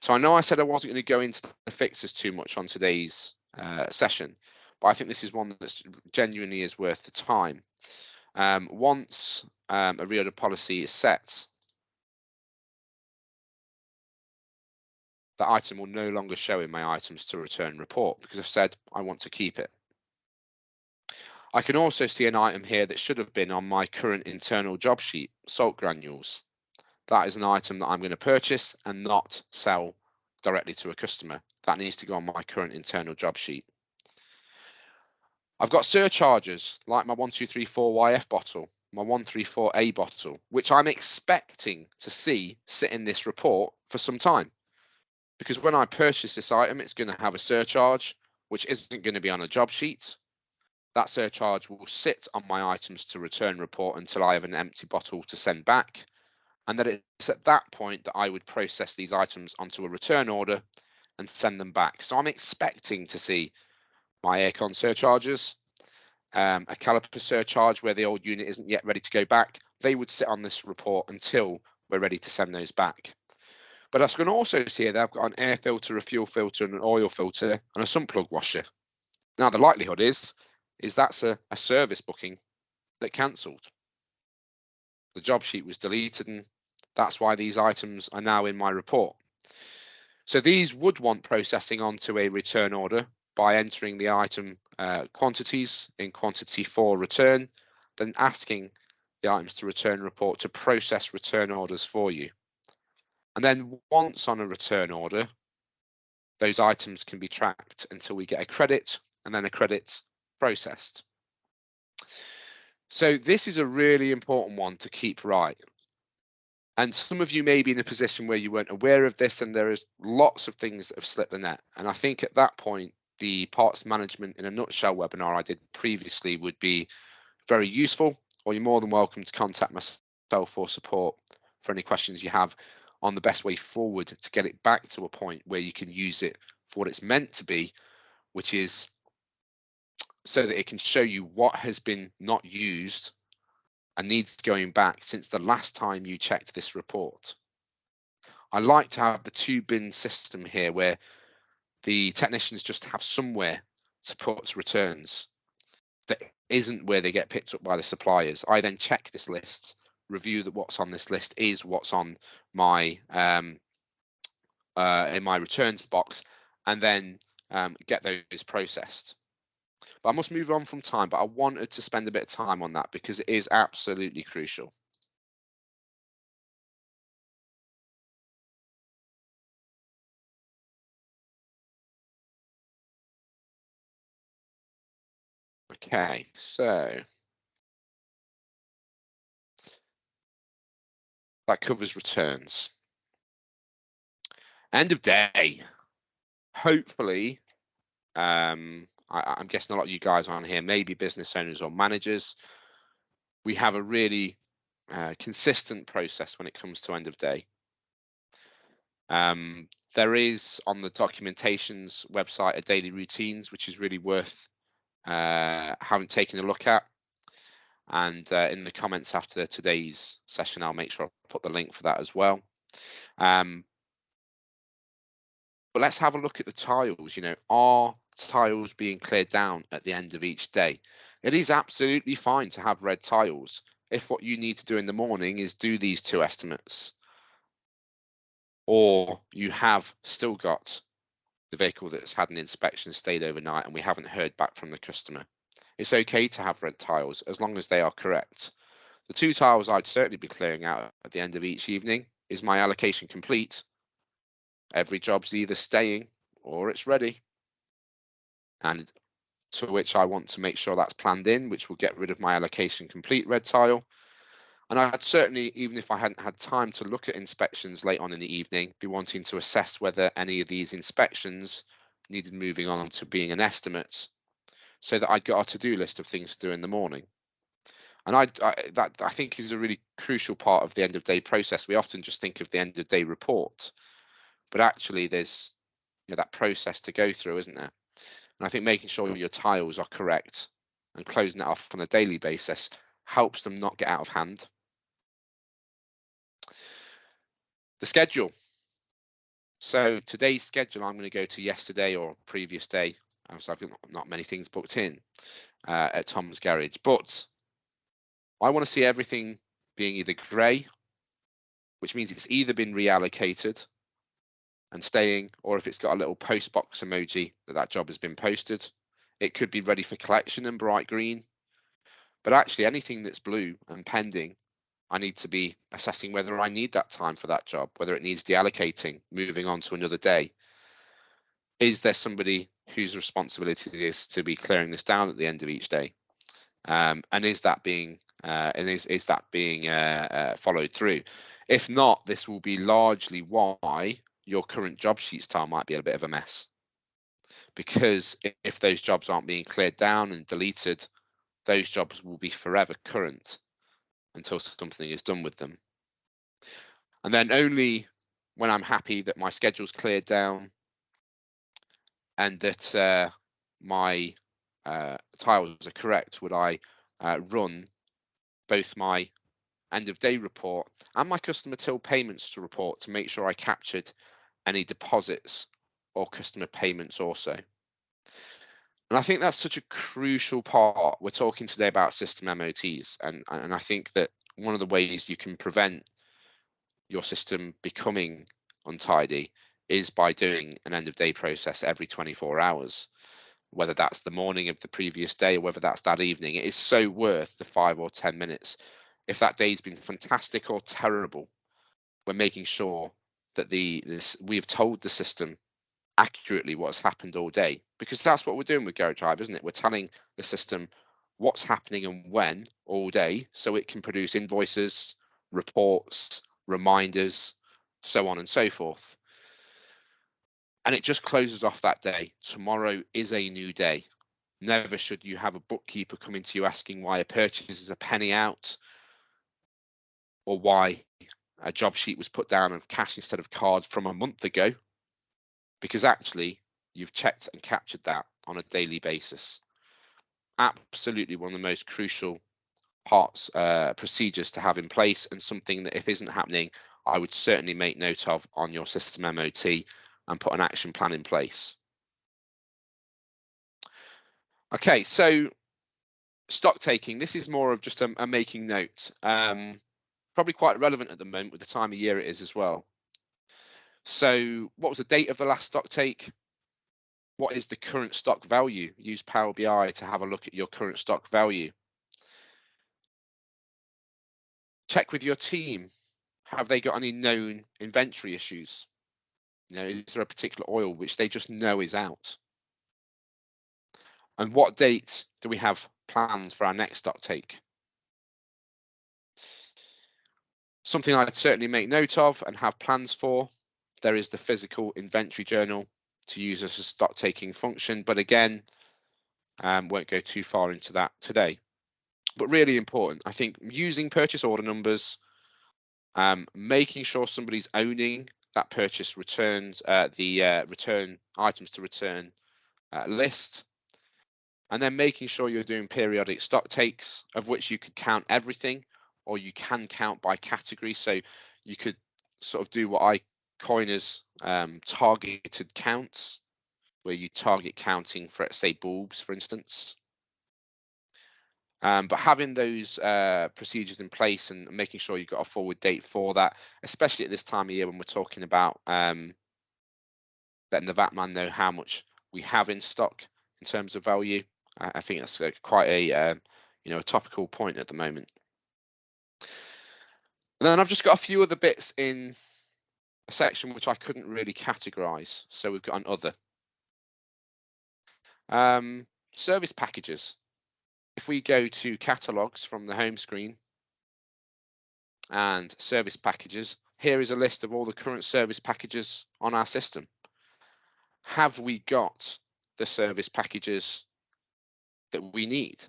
So I know I said I wasn't going to go into the fixes too much on today's session, but I think this is one that genuinely is worth the time. Once a reorder policy is set, the item will no longer show in my items to return report because I've said I want to keep it. I can also see an item here that should have been on my current internal job sheet, salt granules. That is an item that I'm going to purchase and not sell directly to a customer. That needs to go on my current internal job sheet. I've got surcharges like my 1234YF bottle, my 134A bottle, which I'm expecting to see sit in this report for some time. Because when I purchase this item, it's going to have a surcharge, which isn't going to be on a job sheet. That surcharge will sit on my items to return report until I have an empty bottle to send back. And that it's at that point that I would process these items onto a return order and send them back. So I'm expecting to see my aircon surcharges, a caliper surcharge where the old unit isn't yet ready to go back. They would sit on this report until we're ready to send those back. But I can also see that I've got an air filter, a fuel filter, and an oil filter, and a sump plug washer. Now, the likelihood is that's a service booking that cancelled. The job sheet was deleted, and that's why these items are now in my report. So these would want processing onto a return order by entering the item quantities in quantity for return, then asking the items to return report to process return orders for you. And then once on a return order, those items can be tracked until we get a credit and then a credit processed. So this is a really important one to keep right. And some of you may be in a position where you weren't aware of this, and there is lots of things that have slipped the net. And I think at that point, the parts management in a nutshell webinar I did previously would be very useful, or you're more than welcome to contact myself for support for any questions you have on the best way forward to get it back to a point where you can use it for what it's meant to be, which is so that it can show you what has been not used and needs going back since the last time you checked this report. I like to have the two bin system here where the technicians just have somewhere to put returns that isn't where they get picked up by the suppliers. I then check this list, review that what's on this list is what's on my in my returns box, and then get those processed. But I must move on from time, but I wanted to spend a bit of time on that because it is absolutely crucial. Okay, so that covers returns. End of day. Hopefully, I'm guessing a lot of you guys on here may be business owners or managers. We have a really consistent process when it comes to end of day. There is on the documentations website a daily routines, which is really worth having taken a look at. And in the comments after today's session, I'll make sure I put the link for that as well. But let's have a look at the tiles. You know, are tiles being cleared down at the end of each day? It is absolutely fine to have red tiles if what you need to do in the morning is do these two estimates, or you have still got the vehicle that's had an inspection, stayed overnight, and we haven't heard back from the customer. It's okay to have red tiles as long as they are correct. The two tiles I'd certainly be clearing out at the end of each evening is my allocation complete. Every job's either staying or it's ready. And to which I want to make sure that's planned in, which will get rid of my allocation complete red tile. And I'd certainly, even if I hadn't had time to look at inspections late on in the evening, be wanting to assess whether any of these inspections needed moving on to being an estimate, so that I'd got a to-do list of things to do in the morning. And that I think is a really crucial part of the end of day process. We often just think of the end of day report, but actually there's that process to go through, isn't there? And I think making sure your tiles are correct and closing it off on a daily basis helps them not get out of hand. The schedule. So today's schedule, I'm going to go to yesterday or previous day. So I've got not many things booked in at Tom's Garage, but I want to see everything being either grey, which means it's either been reallocated and staying, or if it's got a little post box emoji that job has been posted. It could be ready for collection and bright green, but actually anything that's blue and pending, I need to be assessing whether I need that time for that job, whether it needs deallocating, moving on to another day. Is there somebody whose responsibility it is to be clearing this down at the end of each day? And is that being followed through? If not, this will be largely why your current job sheets tile might be a bit of a mess. Because if those jobs aren't being cleared down and deleted, those jobs will be forever current until something is done with them. And then only when I'm happy that my schedule's cleared down and that my tiles are correct would I run both my end of day report and my customer till payments to report to make sure I captured any deposits or customer payments also. And I think that's such a crucial part. We're talking today about system MOTs, and I think that one of the ways you can prevent your system becoming untidy is by doing an end of day process every 24 hours, whether that's the morning of the previous day or whether that's that evening. It is so worth the 5 or 10 minutes. If that day's been fantastic or terrible, we're making sure that we've told the system accurately what's happened all day, because that's what we're doing with Garage Hive, isn't it? We're telling the system what's happening and when all day, so it can produce invoices, reports, reminders, so on and so forth. And it just closes off that day. Tomorrow is a new day. Never should you have a bookkeeper coming to you asking why a purchase is a penny out, or why a job sheet was put down of cash instead of cards from a month ago, because actually you've checked and captured that on a daily basis. Absolutely one of the most crucial parts, procedures to have in place, and something that if isn't happening, I would certainly make note of on your system MOT and put an action plan in place. Okay, so stock taking, this is more of just a making note. Probably quite relevant at the moment with the time of year it is as well. So what was the date of the last stock take? What is the current stock value? Use Power BI to have a look at your current stock value. Check with your team. Have they got any known inventory issues? Is there a particular oil which they just know is out? And what date do we have planned for our next stock take? Something I'd certainly make note of and have plans for. There is the physical inventory journal to use as a stock taking function, but again, won't go too far into that today. But really important, I think, using purchase order numbers, making sure somebody's owning that purchase returns, the return items to return list, and then making sure you're doing periodic stock takes, of which you could count everything, or you can count by category. So you could sort of do what I coin as targeted counts, where you target counting for, say, bulbs, for instance. But having those procedures in place and making sure you've got a forward date for that, especially at this time of year when we're talking about letting the VAT man know how much we have in stock in terms of value. I think that's quite a a topical point at the moment. And then I've just got a few other bits in a section which I couldn't really categorize. So we've got an other. Service packages. If we go to catalogs from the home screen and service packages, here is a list of all the current service packages on our system. Have we got the service packages that we need?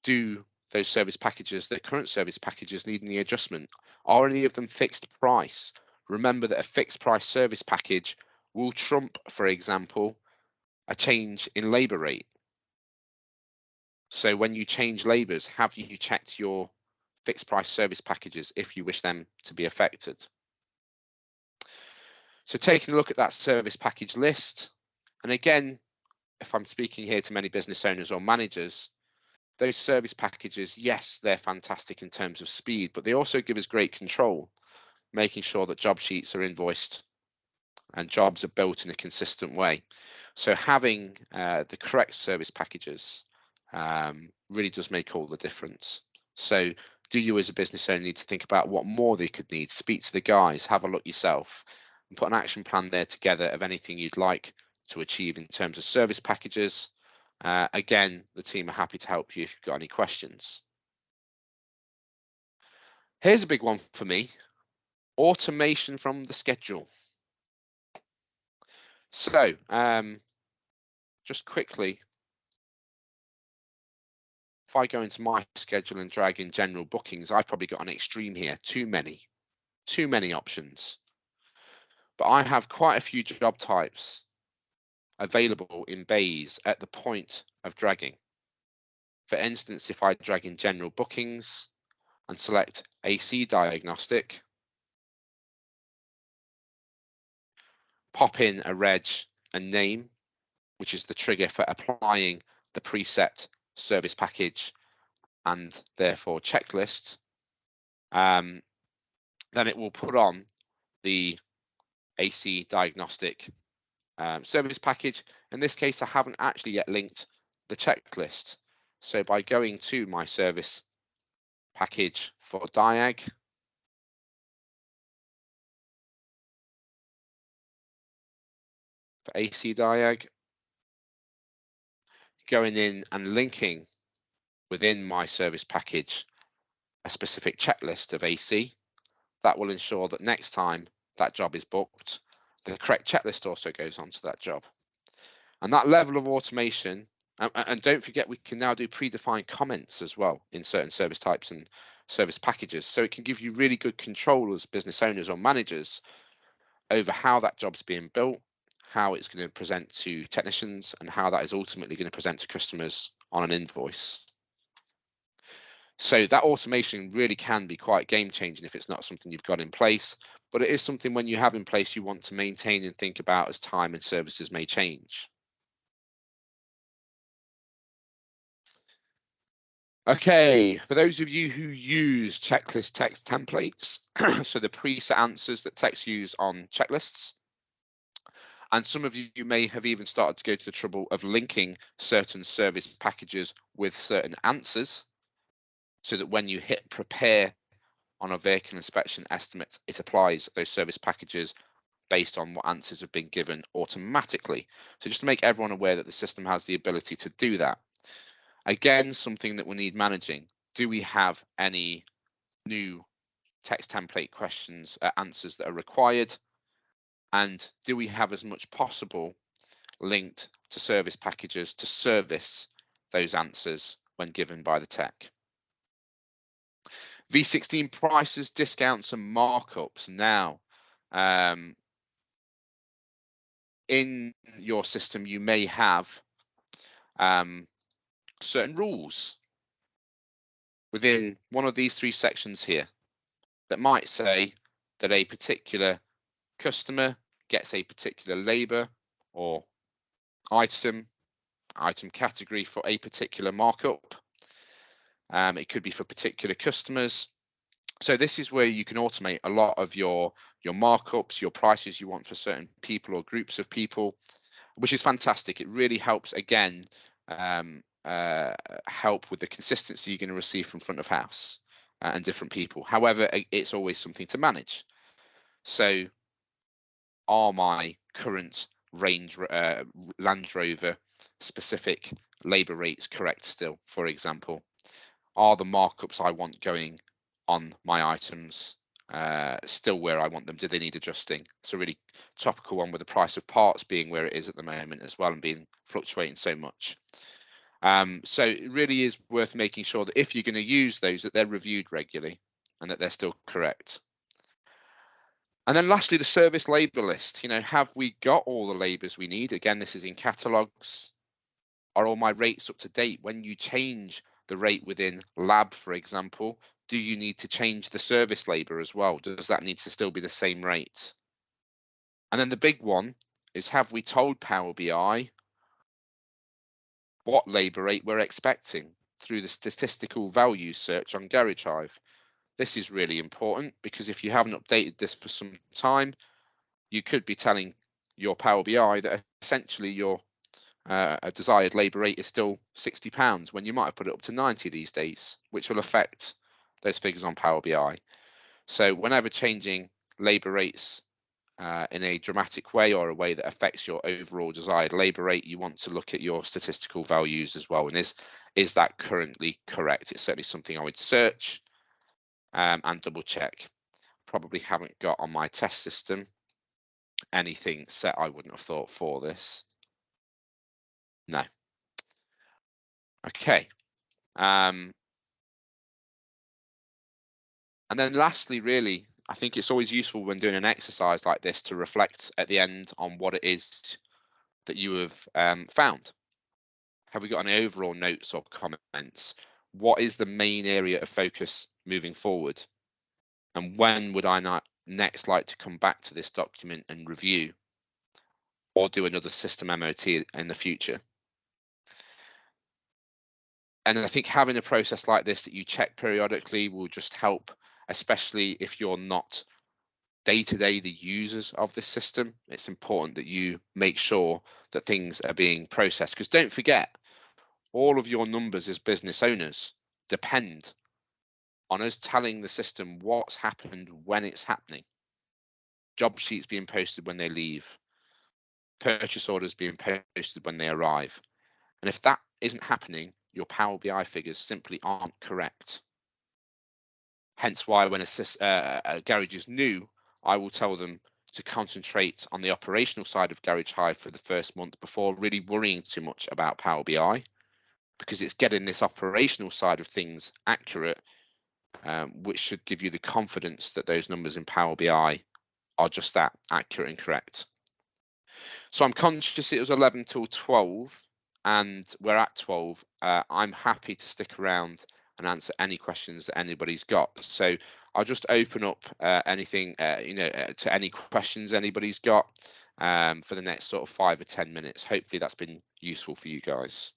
Do those service packages, their current service packages, need any adjustment? Are any of them fixed price? Remember that a fixed price service package will trump, for example, a change in labour rate. So when you change labours, have you checked your fixed price service packages if you wish them to be affected? So taking a look at that service package list, and again, if I'm speaking here to many business owners or managers, those service packages, yes, they're fantastic in terms of speed, but they also give us great control, making sure that job sheets are invoiced and jobs are built in a consistent way. So having the correct service packages really does make all the difference. So do you as a business owner need to think about what more they could need? Speak to the guys, have a look yourself, and put an action plan there together of anything you'd like to achieve in terms of service packages. Again, the team are happy to help you if you've got any questions. Here's a big one for me: automation from the schedule. So just quickly, if I go into my schedule and drag in general bookings, I've probably got an extreme here, too many options. But I have quite a few job types available in bays at the point of dragging. For instance, if I drag in general bookings and select AC diagnostic, pop in a reg and name, which is the trigger for applying the preset service package and therefore checklist, then it will put on the AC diagnostic service package. In this case, I haven't actually yet linked the checklist. So by going to my service package for Diag, for AC Diag, going in and linking within my service package a specific checklist of AC, that will ensure that next time that job is booked, the correct checklist also goes onto that job. And that level of automation, and don't forget, we can now do predefined comments as well in certain service types and service packages. So it can give you really good control as business owners or managers over how that job's being built, how it's going to present to technicians, and how that is ultimately going to present to customers on an invoice. So that automation really can be quite game changing if it's not something you've got in place, but it is something when you have in place you want to maintain and think about as time and services may change. Okay, for those of you who use checklist text templates, so the preset answers that techs use on checklists, and some of you may have even started to go to the trouble of linking certain service packages with certain answers, so that when you hit prepare on a vehicle inspection estimate, it applies those service packages based on what answers have been given automatically. So just to make everyone aware that the system has the ability to do that. Again, something that we need managing. Do we have any new text template questions, answers that are required? And do we have as much possible linked to service packages to service those answers when given by the tech? V16 prices, discounts and markups. Now, in your system, you may have certain rules within one of these three sections here that might say that a particular customer gets a particular labor or item category for a particular markup. It could be for particular customers. So this is where you can automate a lot of your markups, your prices you want for certain people or groups of people, which is fantastic. It really helps, again, help with the consistency you're going to receive from front of house and different people. However, it's always something to manage. So are my current range Land Rover specific labour rates correct still, for example? Are the markups I want going on my items still where I want them? Do they need adjusting? It's a really topical one with the price of parts being where it is at the moment as well and being fluctuating so much. So it really is worth making sure that if you're going to use those, that they're reviewed regularly and that they're still correct. And then lastly, the service labour list. Have we got all the labours we need? Again, this is in catalogues. Are all my rates up to date? When you change the rate within lab, for example, do you need to change the service labour as well? Does that need to still be the same rate? And then the big one is, have we told Power BI what labour rate we're expecting through the statistical values search on Garage Hive? This is really important, because if you haven't updated this for some time, you could be telling your Power BI that essentially your a desired labour rate is still £60 when you might have put it up to 90 these days, which will affect those figures on Power BI. So whenever changing labour rates in a dramatic way, or a way that affects your overall desired labour rate, you want to look at your statistical values as well. And is that currently correct? It's certainly something I would search and double check. Probably haven't got on my test system anything set I wouldn't have thought for this. No. Okay. And then lastly, really, I think it's always useful when doing an exercise like this to reflect at the end on what it is that you have found. Have we got any overall notes or comments? What is the main area of focus moving forward? And when would I next like to come back to this document and review, or do another system MOT in the future? And I think having a process like this that you check periodically will just help, especially if you're not day-to-day the users of this system. It's important that you make sure that things are being processed, because don't forget, all of your numbers as business owners depend on us telling the system what's happened when it's happening. Job sheets being posted when they leave, purchase orders being posted when they arrive. And if that isn't happening, your Power BI figures simply aren't correct. Hence why when a garage is new, I will tell them to concentrate on the operational side of Garage Hive for the first month before really worrying too much about Power BI, because it's getting this operational side of things accurate, which should give you the confidence that those numbers in Power BI are just that, accurate and correct. So I'm conscious it was 11 till 12 and we're at 12. I'm happy to stick around and answer any questions that anybody's got. So I'll just open up anything, to any questions anybody's got for the next sort of 5 or 10 minutes. Hopefully that's been useful for you guys.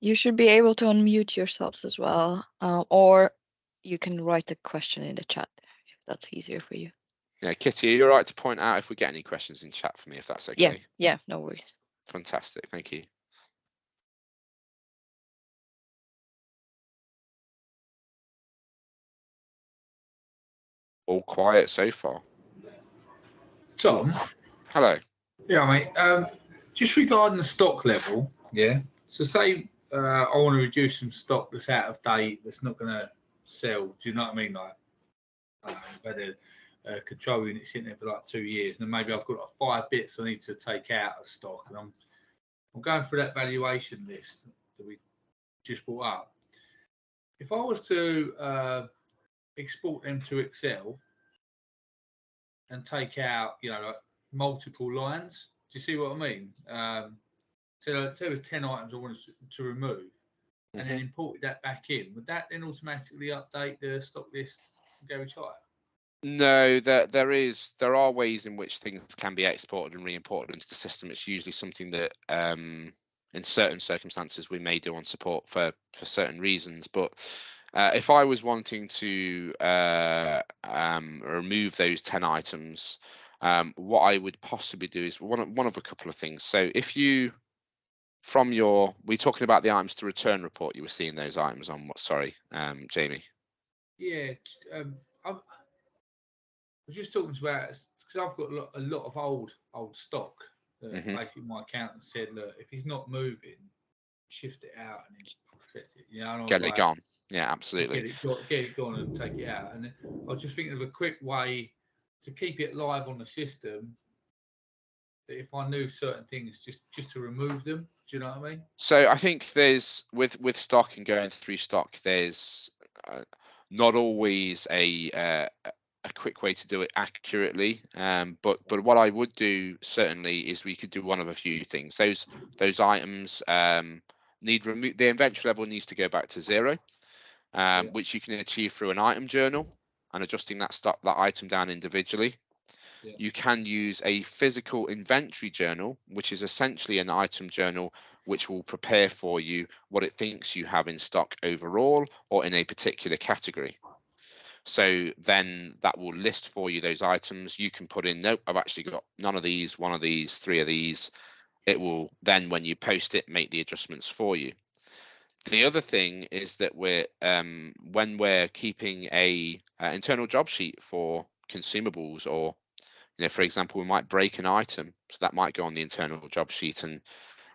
You should be able to unmute yourselves as well, or you can write a question in the chat if that's easier for you. Yeah, Kitty, are you all right to point out if we get any questions in chat for me, if that's okay? Yeah, no worries. Fantastic, thank you. All quiet so far. Tom. Hello. Yeah, mate. Just regarding the stock level, yeah. So say I want to reduce some stock that's out of date, that's not going to sell. Do you know what I mean? Like, I've had a control unit sitting there for like 2 years, and then maybe I've got like 5 bits I need to take out of stock, and I'm going through that valuation list that we just brought up. If I was to export them to Excel and take out, like multiple lines, do you see what I mean? So there was 10 items I wanted to remove, and then imported that back in. Would that then automatically update the stock list and Garage Hive? No, there are ways in which things can be exported and re-imported into the system. It's usually something that in certain circumstances we may do on support for certain reasons. But if I was wanting to remove those 10 items, what I would possibly do is one of a couple of things. So if you we're talking about the items to return report, you were seeing those items on what? Sorry, Jamie. Yeah, I was just talking about, because I've got a lot of old stock. Basically, my accountant said, look, if he's not moving, shift it out and then set it. And Get it gone. Yeah, absolutely. Get it gone and take it out. And I was just thinking of a quick way to keep it live on the system that if I knew certain things, just to remove them? Do you know what I mean? So I think there's with stock and going through stock, there's not always a quick way to do it accurately. But what I would do certainly is we could do one of a few things. Those items need remove, the inventory level needs to go back to 0, which you can achieve through an item journal and adjusting that item down individually. Yeah. You can use a physical inventory journal, which is essentially an item journal which will prepare for you what it thinks you have in stock overall or in a particular category. So then that will list for you those items. You can put in, nope, I've actually got none of these, one of these, 3 of these. It will then, when you post it, make the adjustments for you. The other thing is that when we're keeping a internal job sheet for consumables, or for example, we might break an item, so that might go on the internal job sheet, and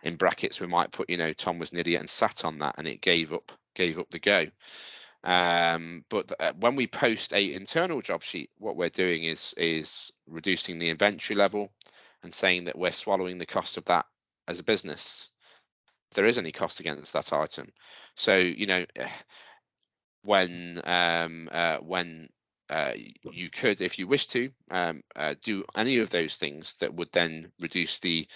in brackets we might put, Tom was an idiot and sat on that and it gave up the go. But when we post a internal job sheet, what we're doing is reducing the inventory level and saying that we're swallowing the cost of that as a business, if there is any cost against that item. So when you could, if you wish to, do any of those things that would then reduce the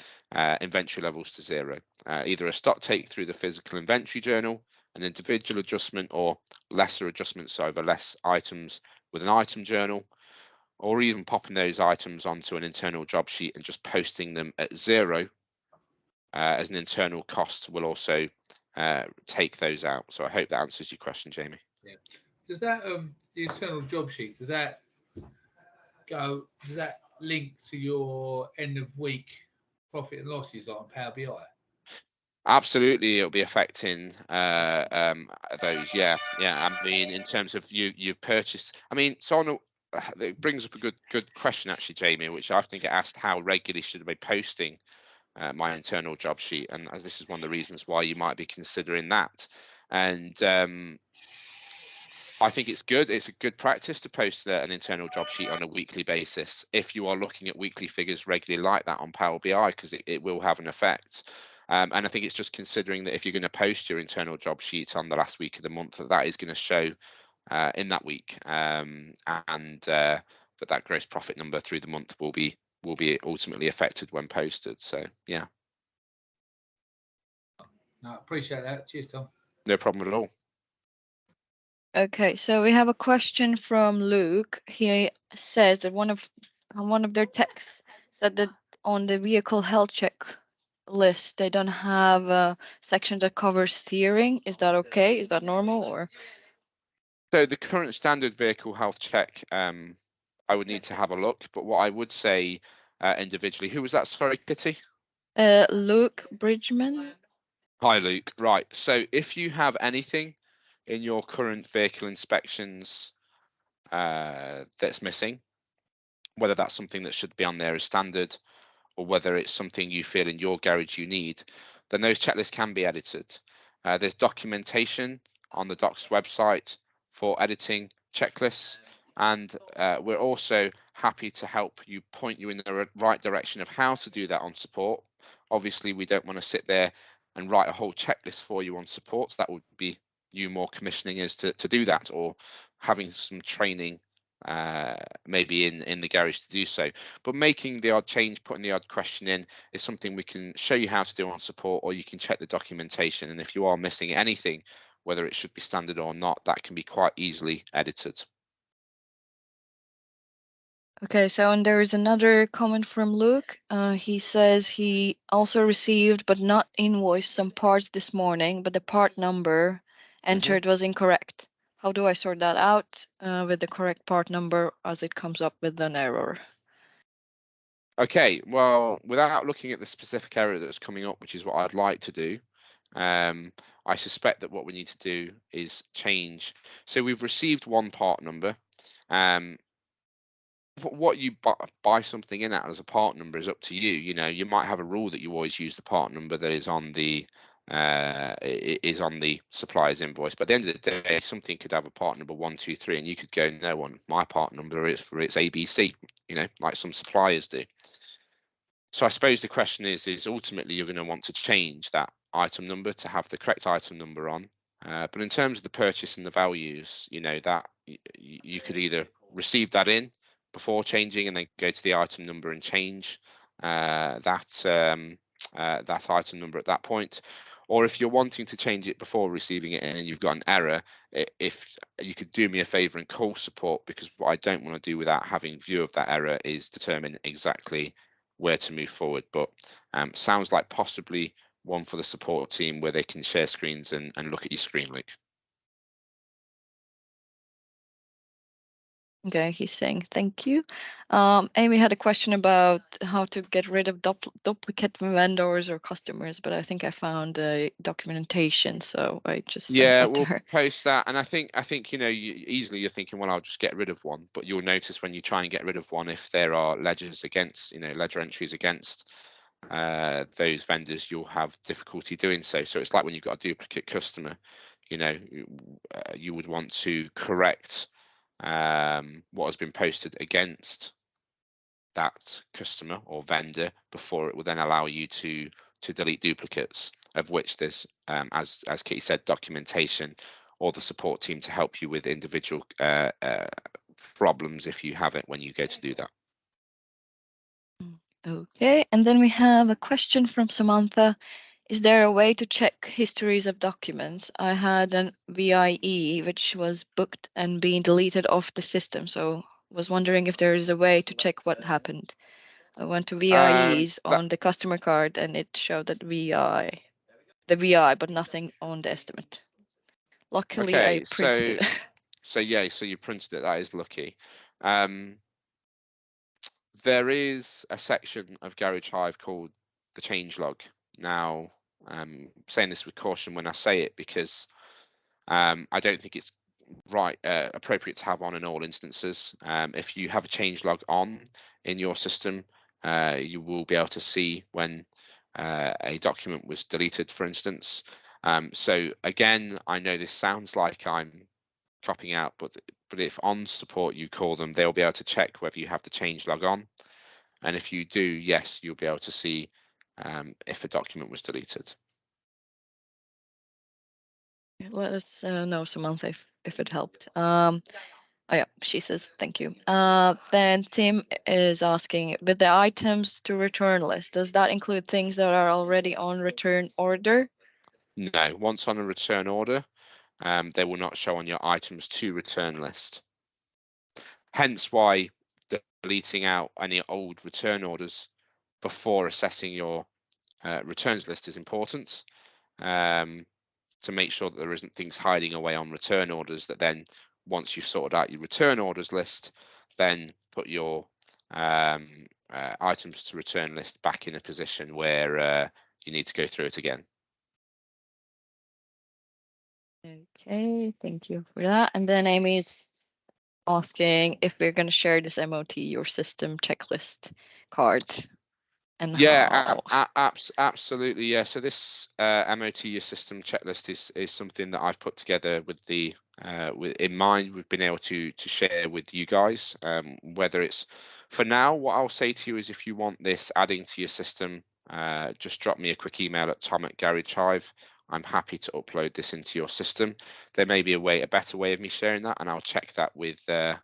inventory levels to 0, either a stock take through the physical inventory journal, an individual adjustment, or lesser adjustments over less items with an item journal, or even popping those items onto an internal job sheet and just posting them at 0 as an internal cost will also take those out. So I hope that answers your question, Jamie. Yeah. Does that the internal job sheet, does that link to your end of week profit and losses like on Power BI? Absolutely, it'll be affecting those. Yeah. I mean, in terms of you've purchased. I mean, so it brings up a good question actually, Jamie, which I often get asked: how regularly should I be posting my internal job sheet? And as this is one of the reasons why you might be considering that. And I think it's good. It's a good practice to post an internal job sheet on a weekly basis if you are looking at weekly figures regularly like that on Power BI, because it will have an effect. And I think it's just considering that if you're going to post your internal job sheet on the last week of the month, that is going to show in that week, and that gross profit number through the month will be ultimately affected when posted. So yeah. No, I appreciate that. Cheers, Tom. No problem at all. Okay, so we have a question from Luke. He says that one of their techs said that on the vehicle health check list they don't have a section that covers steering. Is that okay? Is that normal, or? So the current standard vehicle health check, I would need to have a look. But what I would say individually, who was that? Sorry, Kitty. Luke Bridgman. Hi, Luke. Right. So if you have anything in your current vehicle inspections that's missing, whether that's something that should be on there as standard, or whether it's something you feel in your garage you need, then those checklists can be edited. There's documentation on the Docs website for editing checklists, and we're also happy to help you, point you in the right direction of how to do that on support. Obviously, we don't want to sit there and write a whole checklist for you on support. That would be you more commissioning us to do that, or having some training maybe in the garage to do so. But making the odd change, putting the odd question in, is something we can show you how to do on support, or you can check the documentation, and if you are missing anything, whether it should be standard or not, that can be quite easily edited. Okay, so and there is another comment from Luke. He says he also received but not invoiced some parts this morning, but the part number entered was incorrect. How do I sort that out with the correct part number, as it comes up with an error? Okay, well, without looking at the specific error that's coming up, which is what I'd like to do, I suspect that what we need to do is change. So we've received one part number. What you buy something in at as a part number is up to you. You might have a rule that you always use the part number that is on the supplier's invoice, but at the end of the day, something could have a part number 1, 2, 3, and you could go, no, my part number is for its ABC, like some suppliers do. So I suppose the question is ultimately you're going to want to change that item number to have the correct item number on. But in terms of the purchase and the values, you know, that you could either receive that in before changing and then go to the item number and change that item number at that point. Or if you're wanting to change it before receiving it and you've got an error, if you could do me a favor and call support, because what I don't want to do without having view of that error is determine exactly where to move forward. But sounds like possibly one for the support team where they can share screens and look at your screen, Luke. Okay, he's saying thank you. Amy had a question about how to get rid of duplicate vendors or customers, but I think I found the documentation, so I just sent that to we'll her. post that. And I think you know, easily you're thinking, well, I'll just get rid of one. But you'll notice when you try and get rid of one, if there are ledgers against, you know, ledger entries against those vendors, you'll have difficulty doing so. So it's like when you've got a duplicate customer, you know, you would want to correct what has been posted against that customer or vendor before it will then allow you to delete duplicates, of which there's as Kitty said, documentation or the support team to help you with individual problems if you have it when you go to do that. Okay, and then we have a question from Samantha. Is there a way to check histories of documents? I had an VIE which was booked and being deleted off the system, so was wondering if there is a way to check what happened. I went to VIEs on the customer card and it showed that the VI, but nothing on the estimate. Luckily, I printed it. So you printed it. That is lucky. There is a section of Garage Hive called the change log. Now, I'm saying this with caution when I say it because I don't think it's appropriate to have on in all instances. If you have a change log on in your system, you will be able to see when a document was deleted, for instance. So again, I know this sounds like I'm copying out, but if on support you call them, they'll be able to check whether you have the change log on. And if you do, yes, you'll be able to see if a document was deleted. Let us know, Samantha, if it helped. Oh yeah, she says thank you. Then Tim is asking, with the items to return list, does that include things that are already on return order? No, once on a return order, they will not show on your items to return list. Hence why deleting out any old return orders before assessing your returns list is important, to make sure that there isn't things hiding away on return orders that then once you've sorted out your return orders list, then put your items to return list back in a position where you need to go through it again. Okay, thank you for that. And then Amy's asking if we're going to share this MOT, your system checklist card, and how. Absolutely, yeah. So this MOT your system checklist is something that I've put together with the in mind. We've been able to share with you guys. Whether it's for now, what I'll say to you is if you want this adding to your system, just drop me a quick email at Tom@Garage Hive. I'm happy to upload this into your system. There may be a better way of me sharing that, and I'll check that with the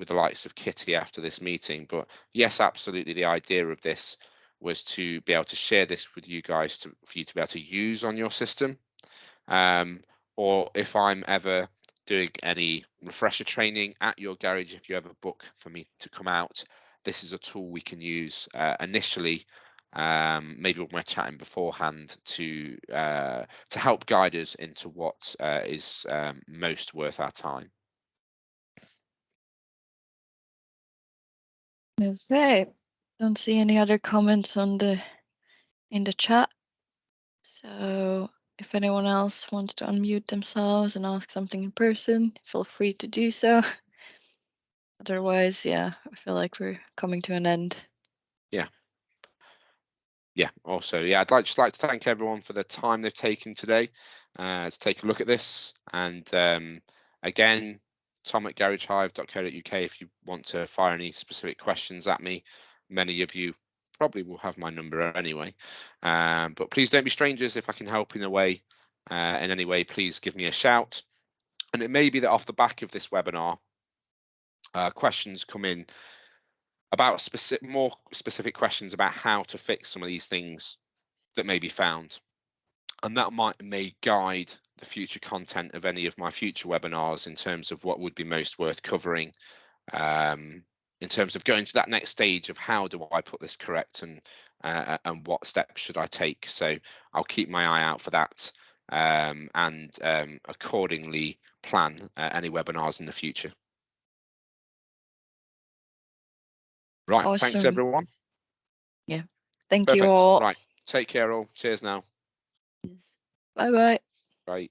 likes of Kitty after this meeting. But yes, absolutely, the idea of this was to be able to share this with you guys for you to be able to use on your system. Or if I'm ever doing any refresher training at your garage, if you ever book for me to come out, this is a tool we can use initially, maybe when we're chatting beforehand, to help guide us into what is most worth our time. Okay, don't see any other comments in the chat. So if anyone else wants to unmute themselves and ask something in person, feel free to do so. Otherwise, yeah, I feel like we're coming to an end. Yeah, also, yeah, I'd just like to thank everyone for the time they've taken today to take a look at this. And again, Tom@garagehive.co.uk if you want to fire any specific questions at me. Many of you probably will have my number anyway. But please don't be strangers. If I can help in a way, in any way, please give me a shout. And it may be that off the back of this webinar, questions come in about more specific questions about how to fix some of these things that may be found. And that may guide the future content of any of my future webinars in terms of what would be most worth covering, in terms of going to that next stage of how do I put this correct, and what steps should I take. So I'll keep my eye out for that, and accordingly plan any webinars in the future. Right, Awesome. thanks everyone. Yeah, thank Perfect. you all. Right, take care all. Cheers now. Bye bye. Bye.